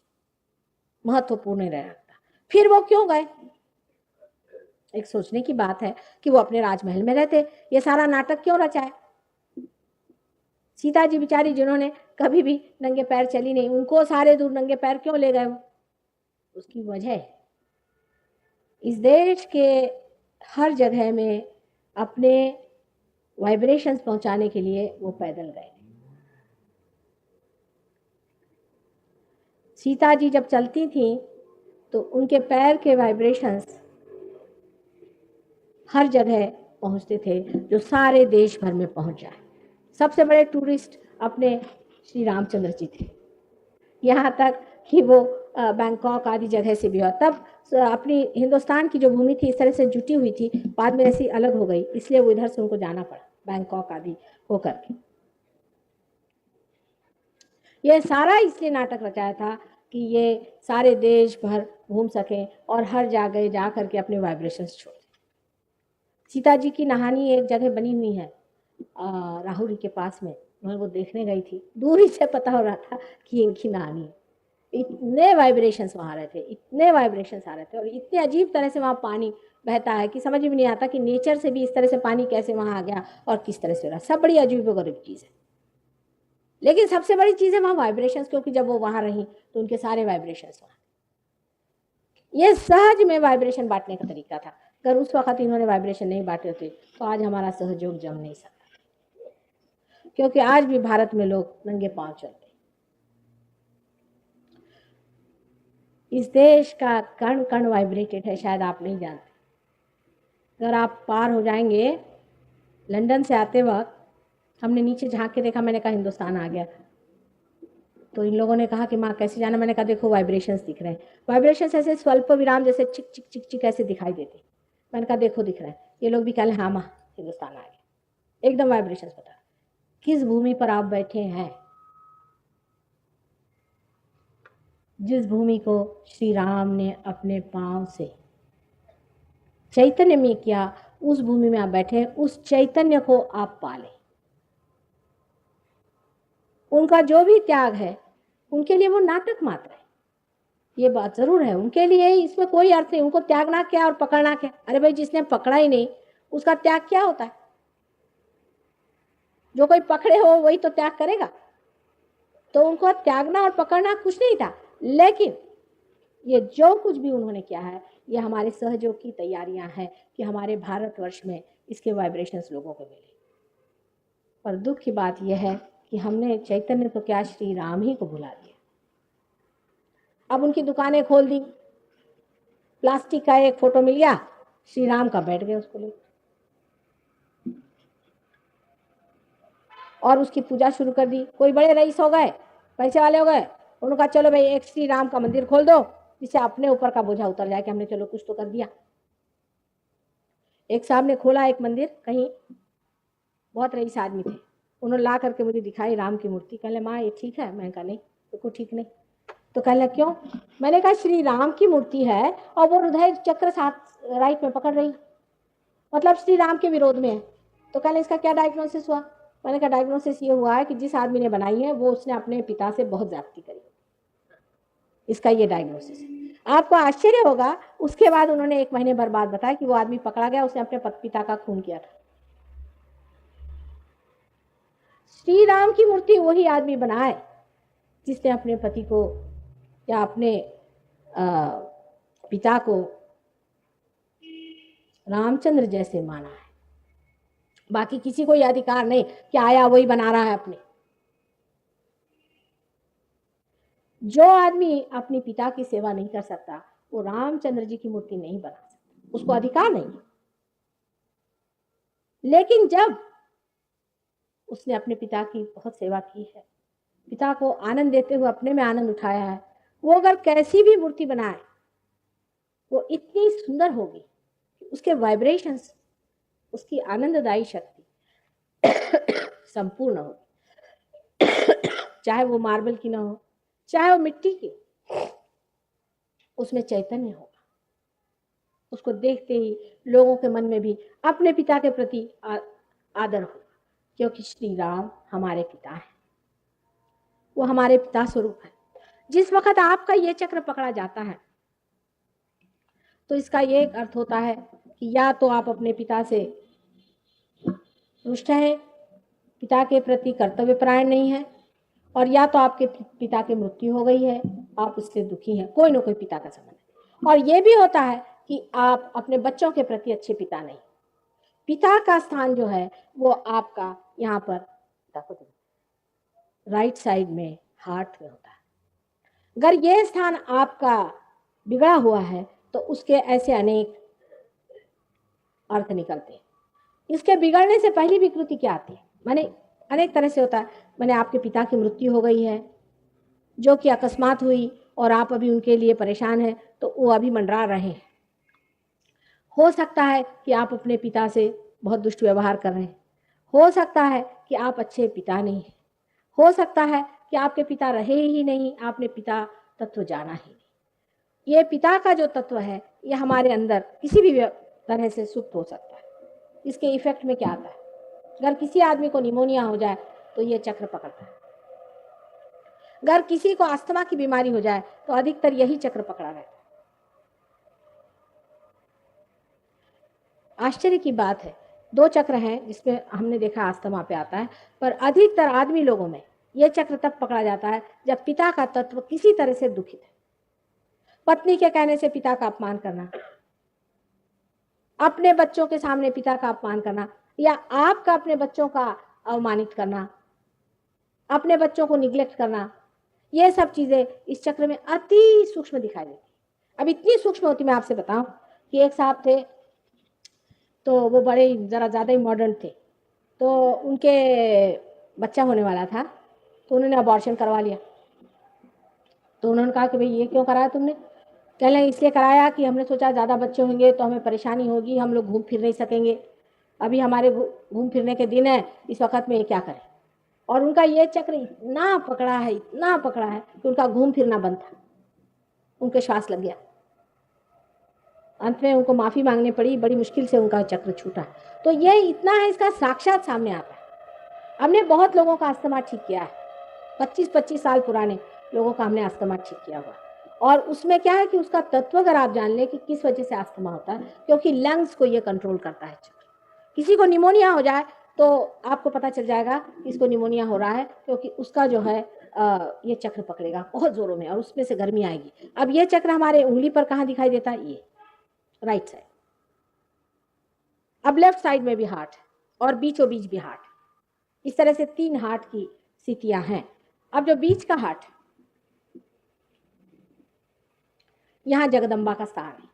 महत्वपूर्ण नहीं रखता। फिर वो क्यों गए? एक सोचने की बात है कि वो अपने राजमहल में रहते, ये सारा नाटक क्यों रचा है? सीता जी बेचारी, जिन्होंने कभी भी नंगे पैर चली नहीं, उनको सारे दूर नंगे पैर क्यों ले गए वो? उसकी वजह है इस देश के हर जगह में अपने वाइब्रेशंस पहुंचाने के लिए वो पैदल गए। सीता जी जब चलती थी तो उनके पैर के वाइब्रेशंस हर जगह पहुंचते थे, जो सारे देश भर में पहुंच जाए। सबसे बड़े टूरिस्ट अपने श्री रामचंद्र जी थे, यहाँ तक कि वो बैंकॉक आदि जगह से भी हुआ। तब अपनी हिंदुस्तान की जो भूमि थी इस तरह से जुटी हुई थी, बाद में ऐसी अलग हो गई, इसलिए वो इधर से उनको जाना पड़ा बैंकॉक आदि होकर के। ये सारा इसलिए नाटक रचाया था कि ये सारे देश भर घूम सकें और हर जगह जा करके अपने वाइब्रेशंस छोड़। सीता जी की नहानी एक जगह बनी हुई है राहुरी के पास में, मैं वो देखने गई थी, दूरी से पता हो रहा था कि इनकी नहानी है। इतने वाइब्रेशंस वहाँ रहे थे, इतने वाइब्रेशंस आ रहे थे और इतने अजीब तरह से वहाँ पानी बहता है कि समझ में नहीं आता कि नेचर से भी इस तरह से पानी कैसे वहाँ आ गया और किस तरह से हो रहा। सब बड़ी अजीबोगरीब चीज़ है, लेकिन सबसे बड़ी चीज़ है वहाँ वाइब्रेशंस, क्योंकि जब वो वहाँ रही तो उनके सारे वाइब्रेशंस वहाँ। ये सहज में वाइब्रेशन बांटने का तरीका था। अगर उस वक्त इन्होंने वाइब्रेशन नहीं बांटे होते तो आज हमारा सहयोग जम नहीं सकता, क्योंकि आज भी भारत में लोग नंगे पांव चलते। इस देश का कण कण वाइब्रेटेड है, शायद आप नहीं जानते। अगर आप पार हो जाएंगे, लंदन से आते वक्त हमने नीचे झांक के देखा, मैंने कहा हिंदुस्तान आ गया। तो इन लोगों ने कहा कि माँ कैसे जाना? मैंने कहा देखो वाइब्रेशंस दिख रहे हैं। वाइब्रेशंस ऐसे स्वल्प विराम जैसे चिक चिक चिक चिक ऐसे दिखाई देते। मैंने कहा देखो दिख रहा है। ये लोग भी कह रहे हाँ माँ हिंदुस्तान आ गया। एकदम वाइब्रेशंस बता। किस भूमि पर आप बैठे हैं? जिस भूमि को श्री राम ने अपने पांव से चैतन्य में किया, उस भूमि में आप बैठे हैं, उस चैतन्य को आप पालें। उनका जो भी त्याग है उनके लिए वो नाटक मात्र है, ये बात जरूर है। उनके लिए इसमें कोई अर्थ नहीं। उनको त्यागना क्या और पकड़ना क्या? अरे भाई जिसने पकड़ा ही नहीं उसका त्याग क्या होता है? जो कोई पकड़े हो वही तो त्याग करेगा। तो उनको त्यागना और पकड़ना कुछ नहीं था, लेकिन ये जो कुछ भी उन्होंने किया है ये हमारे सहयोग की तैयारियां हैं कि हमारे भारतवर्ष में इसके वाइब्रेशंस लोगों को मिले। पर दुख की बात यह है कि हमने चैतन्य तो क्या श्री राम ही को भुला दिया। अब उनकी दुकानें खोल दी, प्लास्टिक का एक फोटो मिल गया, श्री राम का बैठ गए उसको ले और उसकी पूजा शुरू कर दी। कोई बड़े रईस हो गए, पैसे वाले हो गए, उन्होंने कहा चलो भाई एक श्री राम का मंदिर खोल दो जिससे अपने ऊपर का बोझा उतर जाए कि हमने चलो कुछ तो कर दिया। एक साहब ने खोला एक मंदिर कहीं, बहुत रईस आदमी थे, उन्होंने ला करके मुझे दिखाई राम की मूर्ति। कहले माँ ये ठीक है? मैं कहा नहीं बिल्कुल ठीक नहीं। तो कहले क्यों? मैंने कहा श्री राम की मूर्ति है और वो हृदय चक्र साथ राइट में पकड़ रही, मतलब श्री राम के विरोध में है। तो कहले इसका क्या डायग्नोसिस हुआ? मैंने कहा डायग्नोसिस ये हुआ है कि जिस आदमी ने बनाई है वो उसने अपने पिता से बहुत ज्यादती करी, इसका ये डायग्नोसिस है। आपको आश्चर्य होगा, उसके बाद उन्होंने 1 महीने भर बाद बताया कि वो आदमी पकड़ा गया, उसने अपने पिता का खून किया था। श्री राम की मूर्ति वही आदमी बनाए जिसने अपने पति को या अपने पिता को रामचंद्र जैसे माना है। बाकी किसी को यह अधिकार नहीं कि आया वही बना रहा है अपने। जो आदमी अपने पिता की सेवा नहीं कर सकता वो रामचंद्र जी की मूर्ति नहीं बना सकता, उसको अधिकार नहीं है। लेकिन जब उसने अपने पिता की बहुत सेवा की है, पिता को आनंद देते हुए अपने में आनंद उठाया है, वो अगर कैसी भी मूर्ति बनाए वो इतनी सुंदर होगी कि उसके वाइब्रेशंस, उसकी आनंददायी शक्ति संपूर्ण होगी। चाहे वो मार्बल की ना हो, चाहे वो मिट्टी की, उसमें चैतन्य होगा। उसको देखते ही लोगों के मन में भी अपने पिता के प्रति आदर होगा, क्योंकि श्री राम हमारे पिता हैं, वो हमारे पिता स्वरूप है। जिस वक्त आपका ये चक्र पकड़ा जाता है तो इसका ये अर्थ होता है कि या तो आप अपने पिता से रुष्ट हैं, पिता के प्रति कर्तव्यपरायण नहीं है, और या तो आपके पिता की मृत्यु हो गई है, आप उससे दुखी हैं, कोई ना कोई पिता का संबंध है। और ये भी होता है कि आप अपने बच्चों के प्रति अच्छे पिता नहीं। पिता का स्थान जो है वो आपका यहाँ पर राइट साइड में हार्ट में होता है। अगर ये स्थान आपका बिगड़ा हुआ है तो उसके ऐसे अनेक अर्थ निकलते हैं। इसके बिगड़ने से पहली विकृति क्या आती है? माने अनेक तरह से होता है। माने आपके पिता की मृत्यु हो गई है जो कि अकस्मात हुई और आप अभी उनके लिए परेशान हैं, तो वो अभी मंडरा रहे हैं। हो सकता है कि आप अपने पिता से बहुत दुष्ट व्यवहार कर रहे हैं, हो सकता है कि आप अच्छे पिता नहीं हैं, हो सकता है कि आपके पिता रहे ही नहीं, आपने पिता तत्व जाना ही नहीं। ये पिता का जो तत्व है ये हमारे अंदर किसी भी तरह से सुप्त हो सकता है। इसके इफेक्ट में क्या आता है? अगर किसी आदमी को निमोनिया हो जाए तो ये चक्र पकड़ता है। अगर किसी को अस्थमा की बीमारी हो जाए तो अधिकतर यही चक्र पकड़ा रहता है। आश्चर्य की बात है, 2 चक्र हैं जिसमें हमने देखा अस्थमा पे आता है, पर अधिकतर आदमी लोगों में यह चक्र तब पकड़ा जाता है जब पिता का तत्व किसी तरह से दुखित है। पत्नी के कहने से पिता का अपमान करना, अपने बच्चों के सामने पिता का अपमान करना, या आपका अपने बच्चों का अवमानित करना, अपने बच्चों को निग्लेक्ट करना, ये सब चीजें इस चक्र में अति सूक्ष्म दिखाई देती। अब इतनी सूक्ष्म होती, मैं आपसे बताऊं कि एक साहब थे तो वो बड़े जरा ज्यादा ही मॉडर्न थे, तो उनके बच्चा होने वाला था तो उन्होंने अबॉर्शन करवा लिया। तो उन्होंने कहा कि भाई ये क्यों कराया तुमने? कह लें इसलिए कराया कि हमने सोचा ज़्यादा बच्चे होंगे तो हमें परेशानी होगी, हम लोग घूम फिर नहीं सकेंगे, अभी हमारे घूम फिरने के दिन है, इस वक्त में ये क्या करें। और उनका ये चक्र इतना पकड़ा है, इतना पकड़ा है कि उनका घूम फिरना बंद था, उनके श्वास लग गया। अंत में उनको माफ़ी मांगनी पड़ी, बड़ी मुश्किल से उनका चक्र छूटा। तो ये इतना है, इसका साक्षात सामने आता है। हमने बहुत लोगों का अस्थमा ठीक किया है, 25-25 साल पुराने लोगों का हमने अस्थमा ठीक किया हुआ। और उसमें क्या है कि उसका तत्व अगर आप जान लें कि किस वजह से अस्थमा होता है, क्योंकि लंग्स को ये कंट्रोल करता है चक्र। किसी को निमोनिया हो जाए तो आपको पता चल जाएगा कि इसको निमोनिया हो रहा है, क्योंकि उसका जो है ये चक्र पकड़ेगा बहुत जोरों में और उसमें से गर्मी आएगी। अब ये चक्र हमारे उंगली पर कहाँ दिखाई देता है? ये राइट साइड। अब लेफ्ट साइड में भी हार्ट है और बीचों बीच भी हार्ट है। इस तरह से 3 हार्ट की स्थितियां हैं। अब जो बीच का हार्ट, यहां जगदम्बा का स्थान है,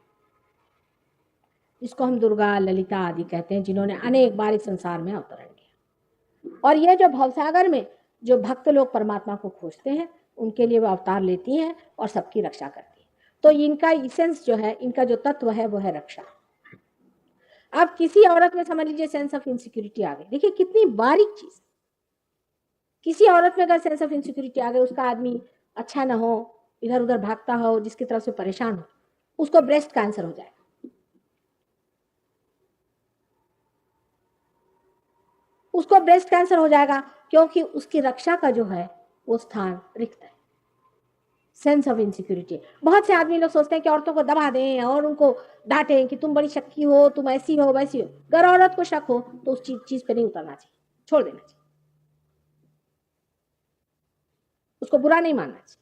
जिसको हम दुर्गा, ललिता आदि कहते हैं, जिन्होंने अनेक बार इस संसार में अवतरण किया। और ये जो भवसागर में जो भक्त लोग परमात्मा को खोजते हैं, उनके लिए वो अवतार लेती हैं और सबकी रक्षा करती हैं। तो इनका इसेंस जो है, इनका जो तत्व है वो है रक्षा। अब किसी औरत में समझ लीजिए सेंस ऑफ इनसिक्योरिटी आ गई, देखिए कितनी बारीक चीज। किसी औरत में अगर सेंस ऑफ इनसिक्योरिटी आ गई, उसका आदमी अच्छा ना हो, इधर उधर भागता हो, जिसकी तरफ से परेशान हो, उसको ब्रेस्ट कैंसर हो जाएगा। उसको ब्रेस्ट कैंसर हो जाएगा, क्योंकि उसकी रक्षा का जो है वो स्थान रिक्त है। Sense of insecurity. बहुत से आदमी लोग सोचते हैं कि औरतों को दबा दें और उनको डांटें कि तुम बड़ी शक्की हो, तुम ऐसी हो वैसी हो। अगर औरत को शक हो तो उस चीज पे नहीं उतरना चाहिए, छोड़ देना चाहिए, उसको बुरा नहीं मानना चाहिए,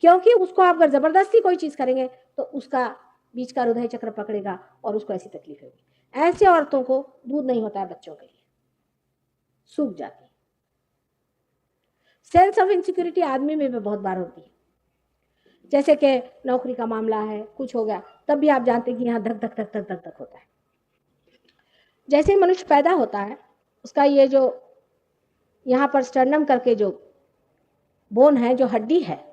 क्योंकि उसको आप अगर जबरदस्ती कोई चीज करेंगे तो उसका बीच का हृदय चक्र पकड़ेगा और उसको ऐसी तकलीफ होगी। ऐसे औरतों को दूध नहीं होता है बच्चों के लिए, सूख जाती है। सेंस ऑफ इनसिक्योरिटी आदमी में भी बहुत बार होती है, जैसे कि नौकरी का मामला है, कुछ हो गया, तब भी आप जानते हैं कि यहाँ धक धक धक धक धक धक होता है। जैसे ही मनुष्य पैदा होता है, उसका ये जो यहाँ पर स्टर्नम करके जो बोन है, जो हड्डी है,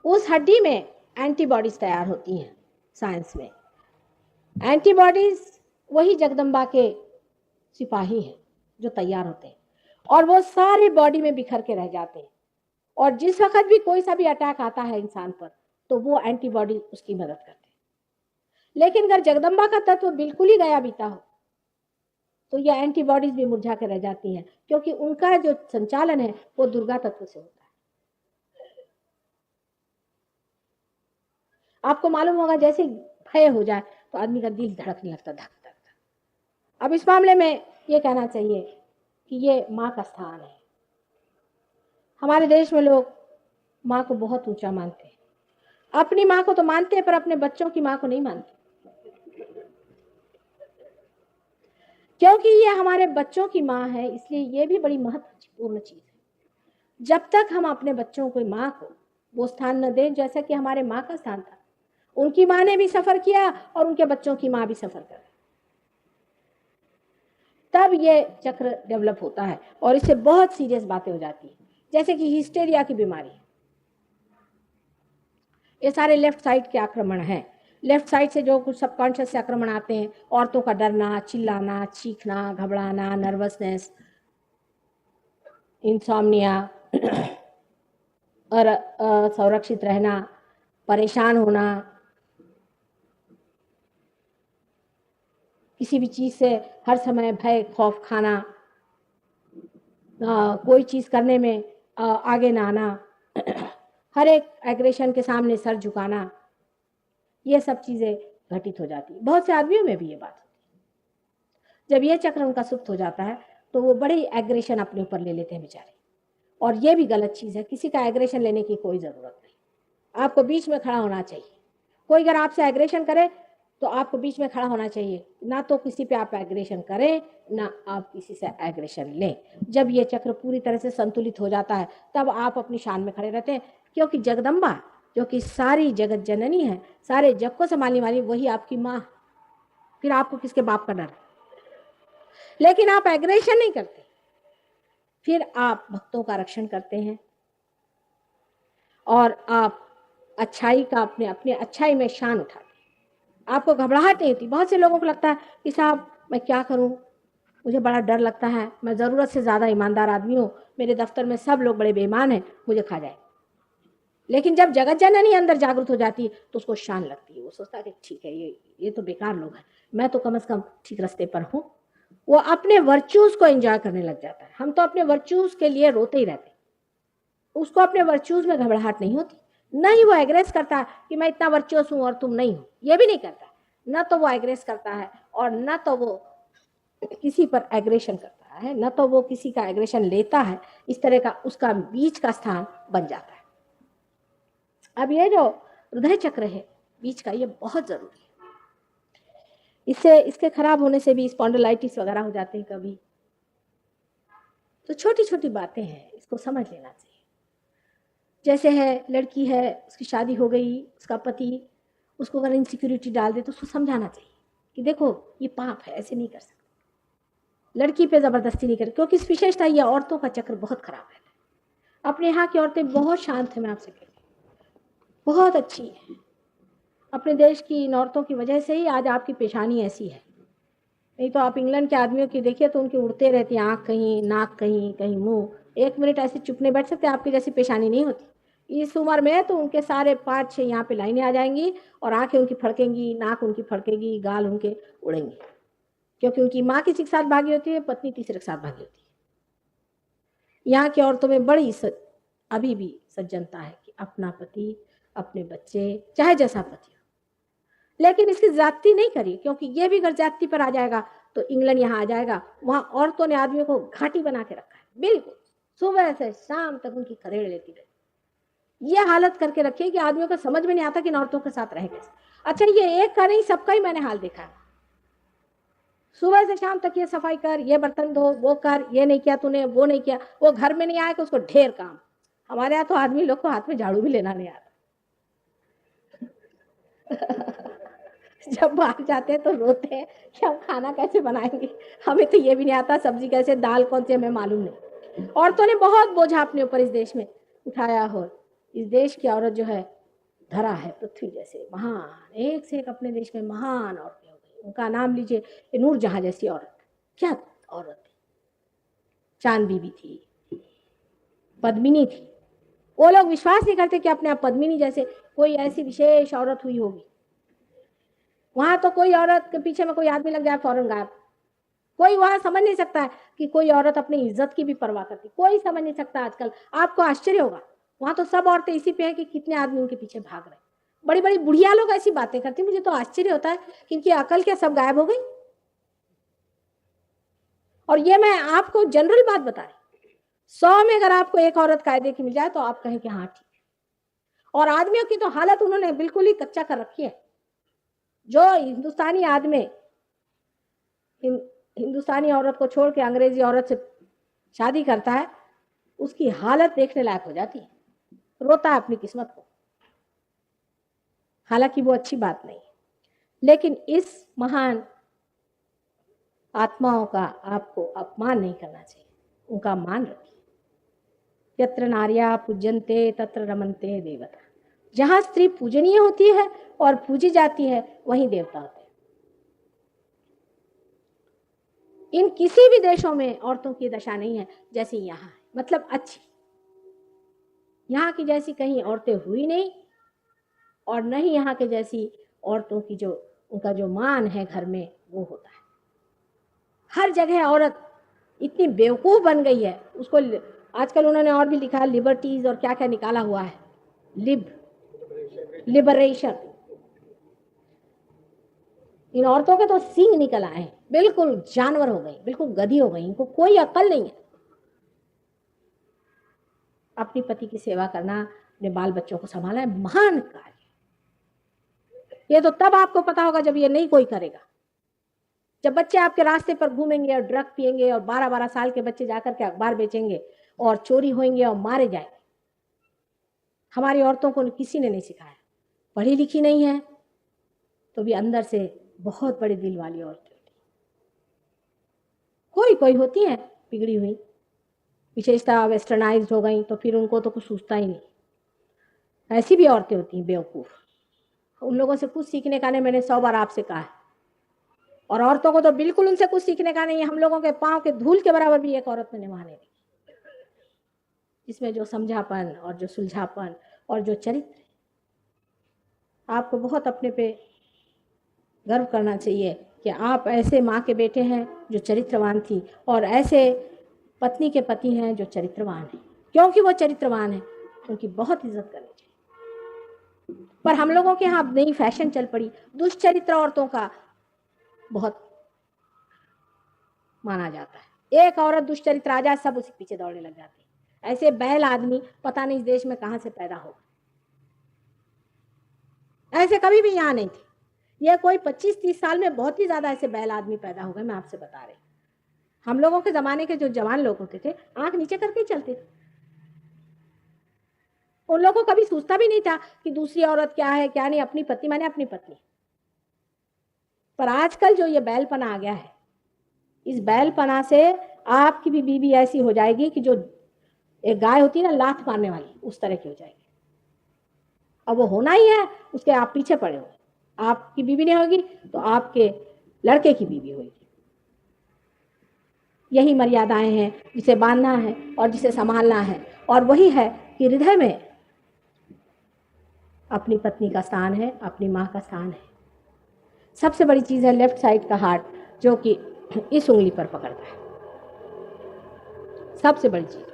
उस हड्डी में एंटीबॉडीज तैयार होती हैं। साइंस में एंटीबॉडीज वही जगदम्बा के सिपाही हैं जो तैयार होते हैं, और वो सारे बॉडी में बिखर के रह जाते हैं। और जिस वक्त भी कोई सा भी अटैक आता है इंसान पर, तो वो एंटीबॉडी उसकी मदद करते हैं। लेकिन अगर जगदम्बा का तत्व बिल्कुल ही गया बीता हो, तो ये एंटीबॉडीज भी मुरझा के रह जाती हैं, क्योंकि उनका जो संचालन है वो दुर्गा तत्व से होता है। आपको मालूम होगा, जैसे भय हो जाए तो आदमी का दिल धड़कने लगता, धक धक धक। अब इस मामले में ये कहना चाहिए कि ये माँ का स्थान है। हमारे देश में लोग माँ को बहुत ऊंचा मानते हैं। अपनी माँ को तो मानते हैं, पर अपने बच्चों की माँ को नहीं मानते, क्योंकि ये हमारे बच्चों की माँ है। इसलिए ये भी बड़ी महत्वपूर्ण चीज है। जब तक हम अपने बच्चों को, माँ को वो स्थान न दें जैसा कि हमारे माँ का स्थान था, उनकी माँ ने भी सफर किया और उनके बच्चों की माँ भी सफर कर, तब ये चक्र डेवलप होता है और इससे बहुत सीरियस बातें हो जाती हैं, जैसे कि हिस्टेरिया की बीमारी। ये सारे लेफ्ट साइड के आक्रमण हैं। लेफ्ट साइड से जो कुछ सबकॉन्शियस से आक्रमण आते हैं, औरतों का डरना, चिल्लाना, चीखना, घबराना, नर्वसनेस, इंसोम्निया और असुरक्षित रहना, परेशान होना, किसी भी चीज से हर समय भय खौफ खाना, कोई चीज करने में आगे ना आना, हर एक एग्रेशन के सामने सर झुकाना, ये सब चीजें घटित हो जाती है। बहुत से आदमियों में भी ये बात होती है। जब ये चक्र उनका सुप्त हो जाता है तो वो बड़ी एग्रेशन अपने ऊपर ले लेते हैं बेचारे, और ये भी गलत चीज है। किसी का एग्रेशन लेने की कोई जरूरत नहीं, आपको बीच में खड़ा होना चाहिए। कोई अगर आपसे एग्रेशन करे तो आपको बीच में खड़ा होना चाहिए, ना तो किसी पे आप एग्रेशन करें, ना आप किसी से एग्रेशन लें। जब ये चक्र पूरी तरह से संतुलित हो जाता है तब आप अपनी शान में खड़े रहते हैं, क्योंकि जगदम्बा जो कि सारी जगत जननी है, सारे जग को संभालने वाली, वही आपकी माँ। फिर आपको किसके बाप का डर? लेकिन आप एग्रेशन नहीं करते, फिर आप भक्तों का रक्षण करते हैं और आप अच्छाई का अपने अच्छाई में शान उठाते हैं। आपको घबराहट नहीं होती। बहुत से लोगों को लगता है कि साहब मैं क्या करूं, मुझे बड़ा डर लगता है, मैं ज़रूरत से ज़्यादा ईमानदार आदमी हूँ, मेरे दफ्तर में सब लोग बड़े बेईमान हैं, मुझे खा जाए। लेकिन जब जगत जननी अंदर जागृत हो जाती है तो उसको शान लगती है। वो सोचता है कि ठीक है, ये तो बेकार लोग हैं, मैं तो कम से कम ठीक रास्ते पर हूँ। वो अपने वर्च्यूज को एंजॉय करने लग जाता है। हम तो अपने वर्च्यूज के लिए रोते ही रहते, उसको अपने वर्च्यूज में घबराहट नहीं होती। नहीं वो एग्रेस करता है कि मैं इतना वर्च्यूअस हूँ और तुम नहीं हो, ये भी नहीं करता। न तो वो एग्रेस करता है और न तो वो किसी पर एग्रेशन करता है, न तो वो किसी का एग्रेशन लेता है। इस तरह का उसका बीच का स्थान बन जाता है। अब ये जो हृदय चक्र है बीच का, ये बहुत जरूरी है। इसके खराब होने से भी स्पॉन्डिलाइटिस वगैरह हो जाते हैं कभी। तो छोटी छोटी बातें हैं, इसको समझ लेना चाहिए। जैसे है, लड़की है, उसकी शादी हो गई, उसका पति उसको अगर इनसिक्योरिटी डाल दे तो उसको समझाना चाहिए कि देखो ये पाप है, ऐसे नहीं कर सकते। लड़की पे जबरदस्ती नहीं कर, क्योंकि इस विशेषता ये औरतों का चक्र बहुत खराब है। अपने यहाँ की औरतें बहुत शांत है, मैं आपसे कहती हूँ, बहुत अच्छी है। अपने देश की इन औरतों की वजह से ही आज आपकी पेशानी ऐसी है। नहीं तो आप इंग्लैंड के आदमियों की देखिए तो उनकी उड़ते रहती है, आँख कहीं, नाक कहीं, कहीं मुंह। 1 मिनट ऐसे चुप नहीं बैठ सकते, आपकी जैसी पेशानी नहीं होती। इस उम्र में तो उनके सारे 5-6 यहाँ पे लाइनें आ जाएंगी और आंखें उनकी फड़केंगी, नाक उनकी फड़केगी, गाल उनके उड़ेंगे। क्योंकि उनकी माँ किसी के साथ भागी होती है, पत्नी तीसरे के साथ भागी होती है। यहाँ की औरतों में बड़ी अभी भी सज्जनता है कि अपना पति, अपने बच्चे, चाहे जैसा पति हो, लेकिन इसकी ज्यादती नहीं करी, क्योंकि ये भी अगर ज्यादती पर आ जाएगा तो इंग्लैंड यहाँ आ जाएगा। वहां औरतों ने आदमियों को घाटी बना के रखा है, बिल्कुल सुबह से शाम तक उनकी खदेड़ लेती रही। ये हालत करके रखी है कि आदमियों को समझ में नहीं आता कि इन औरतों के साथ रहे कैसे। अच्छा, ये एक का नहीं, सबका ही मैंने हाल देखा है। सुबह से शाम तक ये सफाई कर, ये बर्तन धो, वो कर, ये नहीं किया तूने, वो नहीं किया, वो घर में नहीं आया कि उसको ढेर काम। हमारे यहाँ तो आदमी लोग को हाथ में झाड़ू भी लेना नहीं आता। जब बाहर जाते हैं तो रोते हैं कि हम खाना कैसे बनाएंगे, हमें तो ये भी नहीं आता, सब्जी कैसे, दाल कौन सी, हमें मालूम नहीं। औरतों ने बहुत बोझा अपने ऊपर इस देश में उठाया हो। इस देश की औरत जो है धरा है पृथ्वी जैसे महान, एक से एक अपने देश में महान औरतें हो गई। उनका नाम लीजिए, नूरजहां जैसी औरत, क्या औरत थी। चांद बीबी थी, पद्मिनी थी। वो लोग विश्वास नहीं करते कि अपने आप पद्मिनी जैसे कोई ऐसी विशेष औरत हुई होगी। वहां तो कोई औरत के पीछे में कोई आदमी लग जाए फौरन गायब। कोई वहां समझ नहीं सकता है कि कोई औरत अपनी इज्जत की भी परवाह करती, कोई समझ नहीं सकता। आजकल आपको आश्चर्य होगा, वहां तो सब औरतें इसी पे है कि कितने आदमी उनके पीछे भाग रहे। बड़ी बड़ी बुढ़िया लोग ऐसी बातें करती, मुझे तो आश्चर्य होता है कि इनकी अकल क्या सब गायब हो गई। और ये मैं आपको जनरल बात बता रही, 100 में अगर आपको एक औरत कायदे की मिल जाए तो आप कहें कि हाँ ठीक। और आदमियों की तो हालत उन्होंने बिल्कुल ही कच्चा कर रखी है। जो हिंदुस्तानी आदमी हिंदुस्तानी औरत को छोड़ के अंग्रेजी औरत से शादी करता है, उसकी हालत देखने लायक हो जाती है, रोता है अपनी किस्मत को। हालांकि वो अच्छी बात नहीं, लेकिन इस महान आत्माओं का आपको अपमान नहीं करना चाहिए, उनका मान रखिए। यत्र नार्या पूज्यन्ते तत्र रमन्ते देवता। जहां स्त्री पूजनीय होती है और पूजी जाती है, वहीं देवता होते हैं। इन किसी भी देशों में औरतों की दशा नहीं है जैसी यहाँ है, मतलब अच्छी। यहाँ की जैसी कहीं औरतें हुई नहीं, और नहीं यहाँ के जैसी औरतों की जो उनका जो मान है घर में वो होता है। हर जगह औरत इतनी बेवकूफ बन गई है, उसको आजकल उन्होंने और भी लिखा है लिबर्टीज और क्या क्या निकाला हुआ है, लिबरेशन। इन औरतों के तो सींग निकल आए हैं, बिल्कुल जानवर हो गई, बिल्कुल गधी हो गई, इनको कोई अकल नहीं है। अपनी पति की सेवा करना, अपने बाल बच्चों को संभालना है महान कार्य। ये तो तब आपको पता होगा जब ये नहीं कोई करेगा। जब बच्चे आपके रास्ते पर घूमेंगे और ड्रग पिएंगे, और 12-12 साल के बच्चे जाकर के अखबार बेचेंगे और चोरी होंगे और मारे जाएंगे। हमारी औरतों को किसी ने नहीं सिखाया, पढ़ी लिखी नहीं है तो भी अंदर से बहुत बड़े दिल वाली औरतें होती। कोई कोई होती हैं बिगड़ी हुई, विशेषता वेस्टर्नाइज्ड हो गई तो फिर उनको तो कुछ सूझता ही नहीं। ऐसी भी औरतें होती हैं बेवकूफ, उन लोगों से कुछ सीखने का नहीं, मैंने 100 बार आपसे कहा है। और औरतों को तो बिल्कुल उनसे कुछ सीखने का नहीं है। हम लोगों के पांव के धूल के बराबर भी एक औरत मैंने वहां नहीं देखी, जिसमें जो समझापन और जो सुलझापन और जो चरित्र। आपको बहुत अपने पे गर्व करना चाहिए कि आप ऐसे माँ के बेटे हैं जो चरित्रवान थी, और ऐसे पत्नी के पति हैं जो चरित्रवान हैं। क्योंकि वो चरित्रवान है, उनकी बहुत इज्जत करनी चाहिए। पर हम लोगों के यहाँ नई फैशन चल पड़ी, दुष्चरित्र औरतों का बहुत माना जाता है। एक औरत दुष्चरित्र आ जाए, सब उसी पीछे दौड़ने लग जाते हैं। ऐसे बैल आदमी पता नहीं इस देश में कहां से पैदा हो, ऐसे कभी भी यहाँ नहीं थे। ये कोई 25-30 साल में बहुत ही ज्यादा ऐसे बैल आदमी पैदा हो गए, मैं आपसे बता रही। हम लोगों के जमाने के जो जवान लोग होते थे, आंख नीचे करके चलते थे। उन लोगों को कभी सोचता भी नहीं था कि दूसरी औरत क्या है क्या नहीं, अपनी पत्नी माने अपनी पत्नी। पर आजकल जो ये बैलपना आ गया है, इस बैलपना से आपकी भी बीवी ऐसी हो जाएगी कि जो एक गाय होती है ना लात मारने वाली, उस तरह की हो जाएगी। अब वो होना ही है, उसके आप पीछे पड़े हो। आपकी बीवी नहीं होगी तो आपके लड़के की बीवी होगी। यही मर्यादाएं हैं जिसे बांधना है और जिसे संभालना है, और वही है कि हृदय में अपनी पत्नी का स्थान है, अपनी माँ का स्थान है। सबसे बड़ी चीज़ है लेफ्ट साइड का हार्ट। जो कि इस उंगली पर पकड़ता है। सबसे बड़ी चीज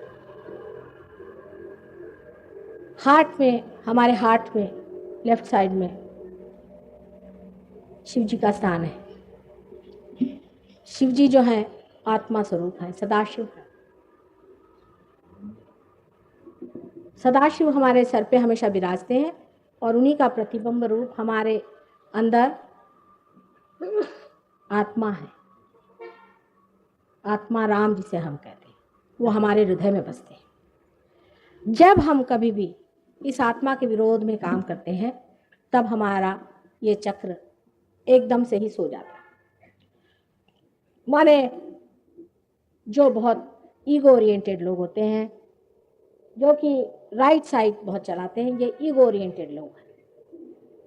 हार्ट में, हमारे हार्ट में लेफ्ट साइड में शिव जी का स्थान है। शिव जी जो है आत्मा स्वरूप है, सदाशिव है। सदाशिव हमारे सर पे हमेशा विराजते हैं और उन्हीं का प्रतिबिंब रूप हमारे अंदर आत्मा है। आत्मा राम जिसे हम कहते हैं, वो हमारे हृदय में बसते हैं। जब हम कभी भी इस आत्मा के विरोध में काम करते हैं तब हमारा ये चक्र एकदम से ही सो जाता है। माने जो बहुत ईगो ओरिएंटेड लोग होते हैं, जो कि राइट साइड बहुत चलाते हैं, ये ईगो ओरिएंटेड लोग हैं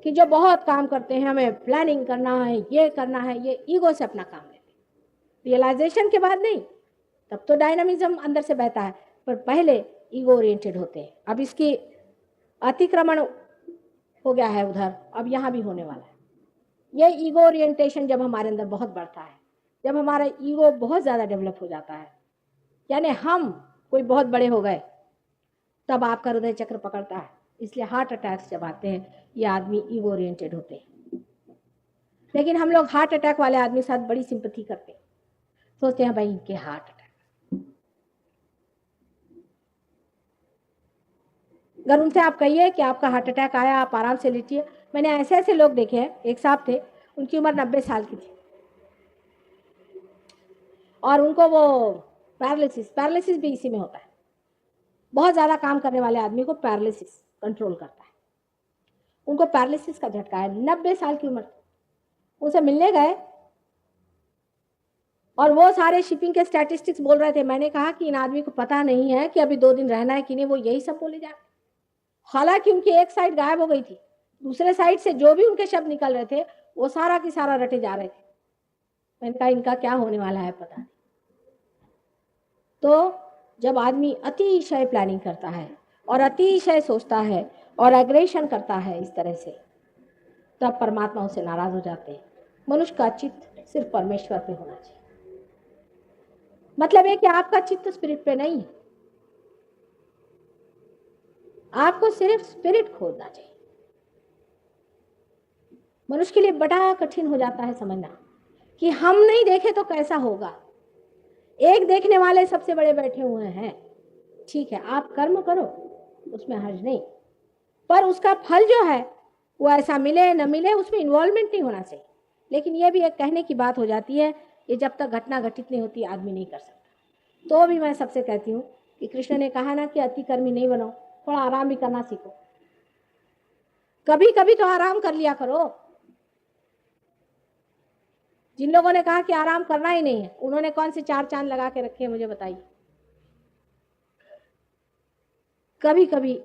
कि जो बहुत काम करते हैं, हमें प्लानिंग करना है, ये करना है, ये ईगो से अपना काम लेते हैं। रियलाइजेशन के बाद नहीं, तब तो डायनामिज्म अंदर से बहता है, पर पहले ईगो ओरिएंटेड होते हैं। अब इसकी अतिक्रमण हो गया है उधर, अब यहाँ भी होने वाला है। ये ईगो ओरिएंटेशन जब हमारे अंदर बहुत बढ़ता है, जब हमारा ईगो बहुत ज़्यादा डेवलप हो जाता है, यानी हम कोई बहुत बड़े हो गए, तब आपका हृदय चक्र पकड़ता है। इसलिए हार्ट अटैक्स जब आते हैं, ये आदमी ईगो ओरिएंटेड होते हैं। लेकिन हम लोग हार्ट अटैक वाले आदमी के साथ बड़ी सिंपैथी करते हैं, सोचते हैं भाई इनके हार्ट अटैक। अगर उनसे आप कहिए कि आपका हार्ट अटैक आया, आप आराम से लेटिए। मैंने ऐसे ऐसे लोग देखे हैं, एक साहब थे, उनकी उम्र 90 साल की थी और उनको वो पैरालिसिस भी इसी में होता है। बहुत ज़्यादा काम करने वाले आदमी को पैरालिसिस कंट्रोल करता है। उनको पैरालिसिस का झटका है, 90 साल की उम्र। उनसे मिलने गए और वो सारे शिपिंग के स्टैटिस्टिक्स बोल रहे थे। मैंने कहा कि इन आदमी को पता नहीं है कि अभी 2 दिन रहना है कि नहीं, वो यही सब बोले जा रहे। हालांकि उनकी एक साइड गायब हो गई थी, दूसरे साइड से जो भी उनके शब्द निकल रहे थे वो सारा की सारा रटे जा रहे थे। मैंने कहा इनका क्या होने वाला है पता नहीं। तो जब आदमी अतिशय प्लानिंग करता है और अतिशय सोचता है और एग्रेशन करता है इस तरह से, तब परमात्मा उससे नाराज हो जाते हैं। मनुष्य का चित्त सिर्फ परमेश्वर पे होना चाहिए। मतलब है कि आपका चित्त स्पिरिट पे नहीं है, आपको सिर्फ स्पिरिट खोजना चाहिए। मनुष्य के लिए बड़ा कठिन हो जाता है समझना कि हम नहीं देखे तो कैसा होगा। एक देखने वाले सबसे बड़े बैठे हुए हैं। ठीक है, आप कर्म करो, उसमें हर्ज नहीं, पर उसका फल जो है वो ऐसा मिले न मिले, उसमें इन्वॉल्वमेंट नहीं होना चाहिए। लेकिन ये भी एक कहने की बात हो जाती है, ये जब तक घटना घटित नहीं होती आदमी नहीं कर सकता। तो भी मैं सबसे कहती हूँ कि कृष्ण ने कहा ना कि अति कर्मी नहीं बनो, थोड़ा आराम भी करना सीखो। कभी कभी तो आराम कर लिया करो। जिन लोगों ने कहा कि आराम करना ही नहीं है, उन्होंने कौन से 4 चांद लगा के रखे हैं मुझे बताइए। कभी कभी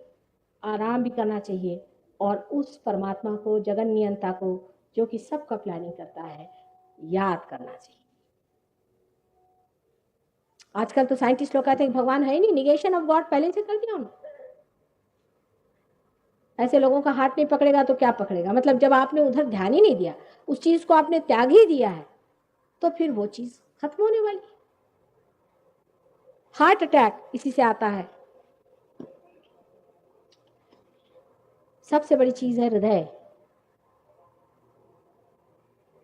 आराम भी करना चाहिए और उस परमात्मा को, जगन नियंता को, जो कि सबका प्लानिंग करता है, याद करना चाहिए। आजकल तो साइंटिस्ट लोग कहते हैं भगवान है ही नहीं, निगेशन ऑफ गॉड पहले से कर दिया उन्होंने। ऐसे लोगों का हाथ नहीं पकड़ेगा तो क्या पकड़ेगा? मतलब जब आपने उधर ध्यान ही नहीं दिया, उस चीज को आपने त्याग ही दिया है, तो फिर वो चीज खत्म होने वाली। हार्ट अटैक इसी से आता है। सबसे बड़ी चीज है हृदय।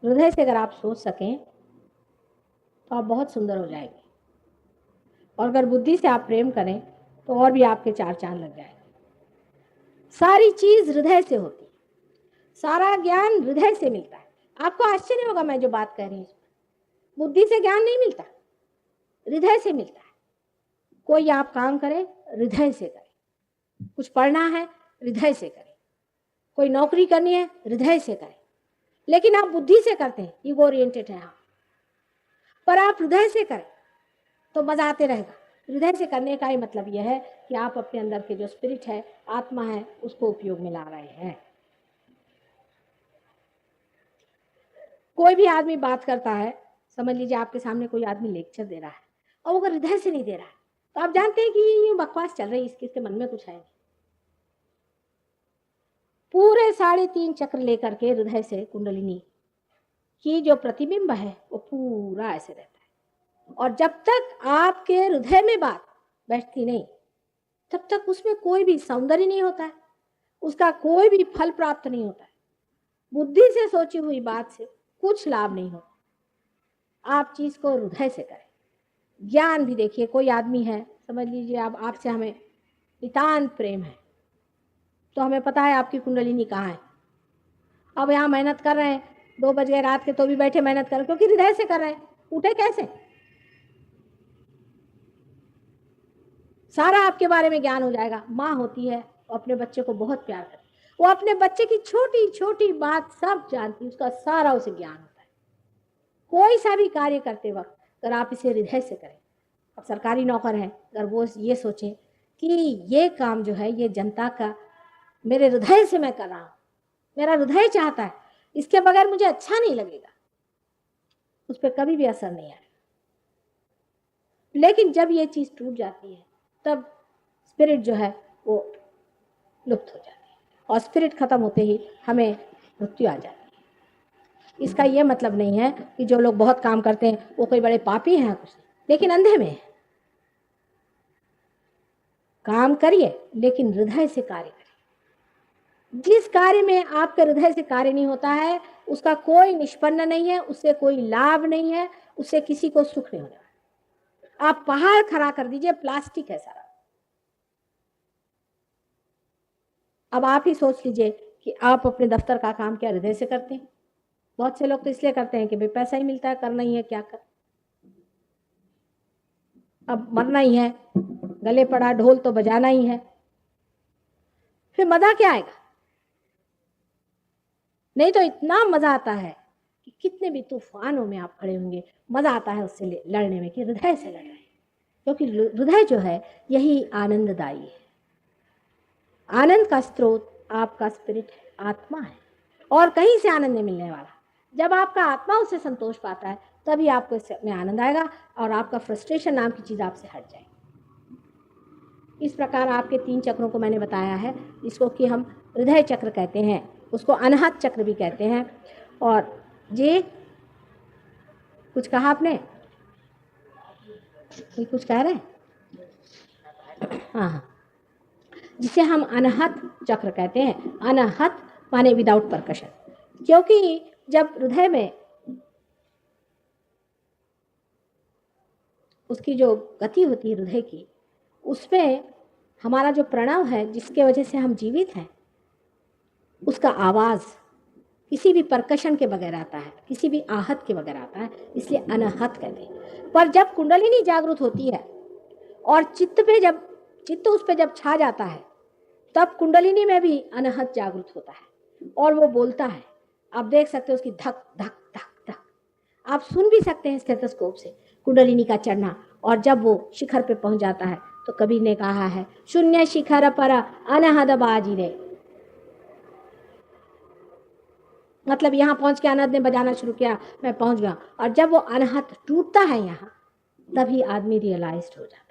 हृदय से अगर आप सोच सकें तो आप बहुत सुंदर हो जाएंगे, और अगर बुद्धि से आप प्रेम करें तो और भी आपके 4 चांद लग जाएंगे। सारी चीज हृदय से होती है, सारा ज्ञान हृदय से मिलता है। आपको आश्चर्य होगा मैं जो बात कह रही हूँ, बुद्धि से ज्ञान नहीं मिलता, हृदय से मिलता है। कोई आप काम करें हृदय से करें, कुछ पढ़ना है हृदय से करें, कोई नौकरी करनी है हृदय से करें। लेकिन आप बुद्धि से करते हैं, ईगो ओरिएंटेड है आप, पर आप हृदय से करें तो मजा आते रहेगा। हृदय से करने का ही मतलब यह है कि आप अपने अंदर के जो स्पिरिट है, आत्मा है, उसको उपयोग में ला रहे हैं। कोई भी आदमी बात करता है, समझ लीजिए आपके सामने कोई आदमी लेक्चर दे रहा है और वो अगर हृदय से नहीं दे रहा है तो आप जानते हैं कि ये बकवास चल रही है, इसके मन में कुछ है नहीं। पूरे 3.5 चक्र लेकर के हृदय से कुंडलिनी कि जो प्रतिबिंब है वो पूरा ऐसे रहता है, और जब तक आपके हृदय में बात बैठती नहीं तब तक उसमें कोई भी सौंदर्य नहीं होता है, उसका कोई भी फल प्राप्त नहीं होता है। बुद्धि से सोची हुई बात से कुछ लाभ नहीं होता। आप चीज को हृदय से करें। ज्ञान भी देखिए, कोई आदमी है, समझ लीजिए आप, आपसे हमें नितांत प्रेम है, तो हमें पता है आपकी कुंडलिनी कहाँ है। अब यहाँ मेहनत कर रहे हैं, 2 बज गए रात के तो भी बैठे मेहनत कर रहे हैं, क्योंकि हृदय से कर रहे हैं। उठे कैसे? सारा आपके बारे में ज्ञान हो जाएगा। माँ होती है, वो अपने बच्चे को बहुत प्यार करती है, वो अपने बच्चे की छोटी छोटी बात सब जानती है, उसका सारा उसे ज्ञान होता है। कोई सा भी कार्य करते वक्त अगर आप इसे हृदय से करें, अब सरकारी नौकर है, अगर वो ये सोचे कि ये काम जो है ये जनता का मेरे हृदय से मैं कर रहा हूँ, मेरा हृदय चाहता है, इसके बगैर मुझे अच्छा नहीं लगेगा, उस पर कभी भी असर नहीं आएगा। लेकिन जब ये चीज टूट जाती है तब स्पिरिट जो है वो लुप्त हो जाती है, और स्पिरिट खत्म होते ही हमें मृत्यु आ जाती है। इसका ये मतलब नहीं है कि जो लोग बहुत काम करते हैं वो कोई बड़े पापी हैं, कुछ नहीं, लेकिन अंधे में है। काम करिए लेकिन हृदय से कार्य करिए। जिस कार्य में आपके हृदय से कार्य नहीं होता है उसका कोई निष्पन्न नहीं है, उससे कोई लाभ नहीं है, उससे किसी को सुख नहीं होगा। आप पहाड़ खड़ा कर दीजिए, प्लास्टिक है सारा। अब आप ही सोच लीजिए कि आप अपने दफ्तर का काम क्या हृदय से करते हैं? बहुत से लोग तो इसलिए करते हैं कि भाई पैसा ही मिलता है, करना ही है, क्या कर, अब मरना ही है, गले पड़ा ढोल तो बजाना ही है, फिर मजा क्या आएगा? नहीं तो इतना मजा आता है कि कितने भी तूफानों में आप खड़े होंगे, मजा आता है उससे लड़ने में कि हृदय से लड़ रहे हैं, क्योंकि हृदय जो है यही आनंददायी है। आनंद का स्रोत आपका स्पिरिट है, आत्मा है, और कहीं से आनंद नहीं मिलने वाला। जब आपका आत्मा उससे संतोष पाता है तभी आपको इसमें आनंद आएगा और आपका फ्रस्ट्रेशन नाम की चीज आपसे हट जाएगी। इस प्रकार आपके 3 चक्रों को मैंने बताया है, जिसको कि हम हृदय चक्र कहते हैं, उसको अनाहत चक्र भी कहते हैं। और ये कुछ कहा आपने? ये कुछ कह रहे हैं? हाँ, जिसे हम अनाहत चक्र कहते हैं। अनाहत माने विदाउट परकशन, क्योंकि जब हृदय में उसकी जो गति होती है हृदय की, उसमें हमारा जो प्रणव है जिसके वजह से हम जीवित हैं, उसका आवाज किसी भी परकशन के बगैर आता है, किसी भी आहत के बगैर आता है, इसलिए अनाहत कहते हैं। पर जब कुंडलिनी जागृत होती है और चित्त उस पे जब छा जाता है तब कुंडलिनी में भी अनाहत जागृत होता है और वो बोलता है। आप देख सकते हो उसकी धक धक धक धक, आप सुन भी सकते हैं स्टेथोस्कोप से कुंडलिनी का चढ़ना। और जब वो शिखर पे पहुंच जाता है तो कबीर ने कहा है, शून्य शिखर पर अनहद बाजी रे, मतलब यहाँ पहुंच के अनहद ने बजाना शुरू किया, मैं पहुंच गया। और जब वो अनहद टूटता है यहाँ, तभी आदमी रियलाइज्ड हो जाता है।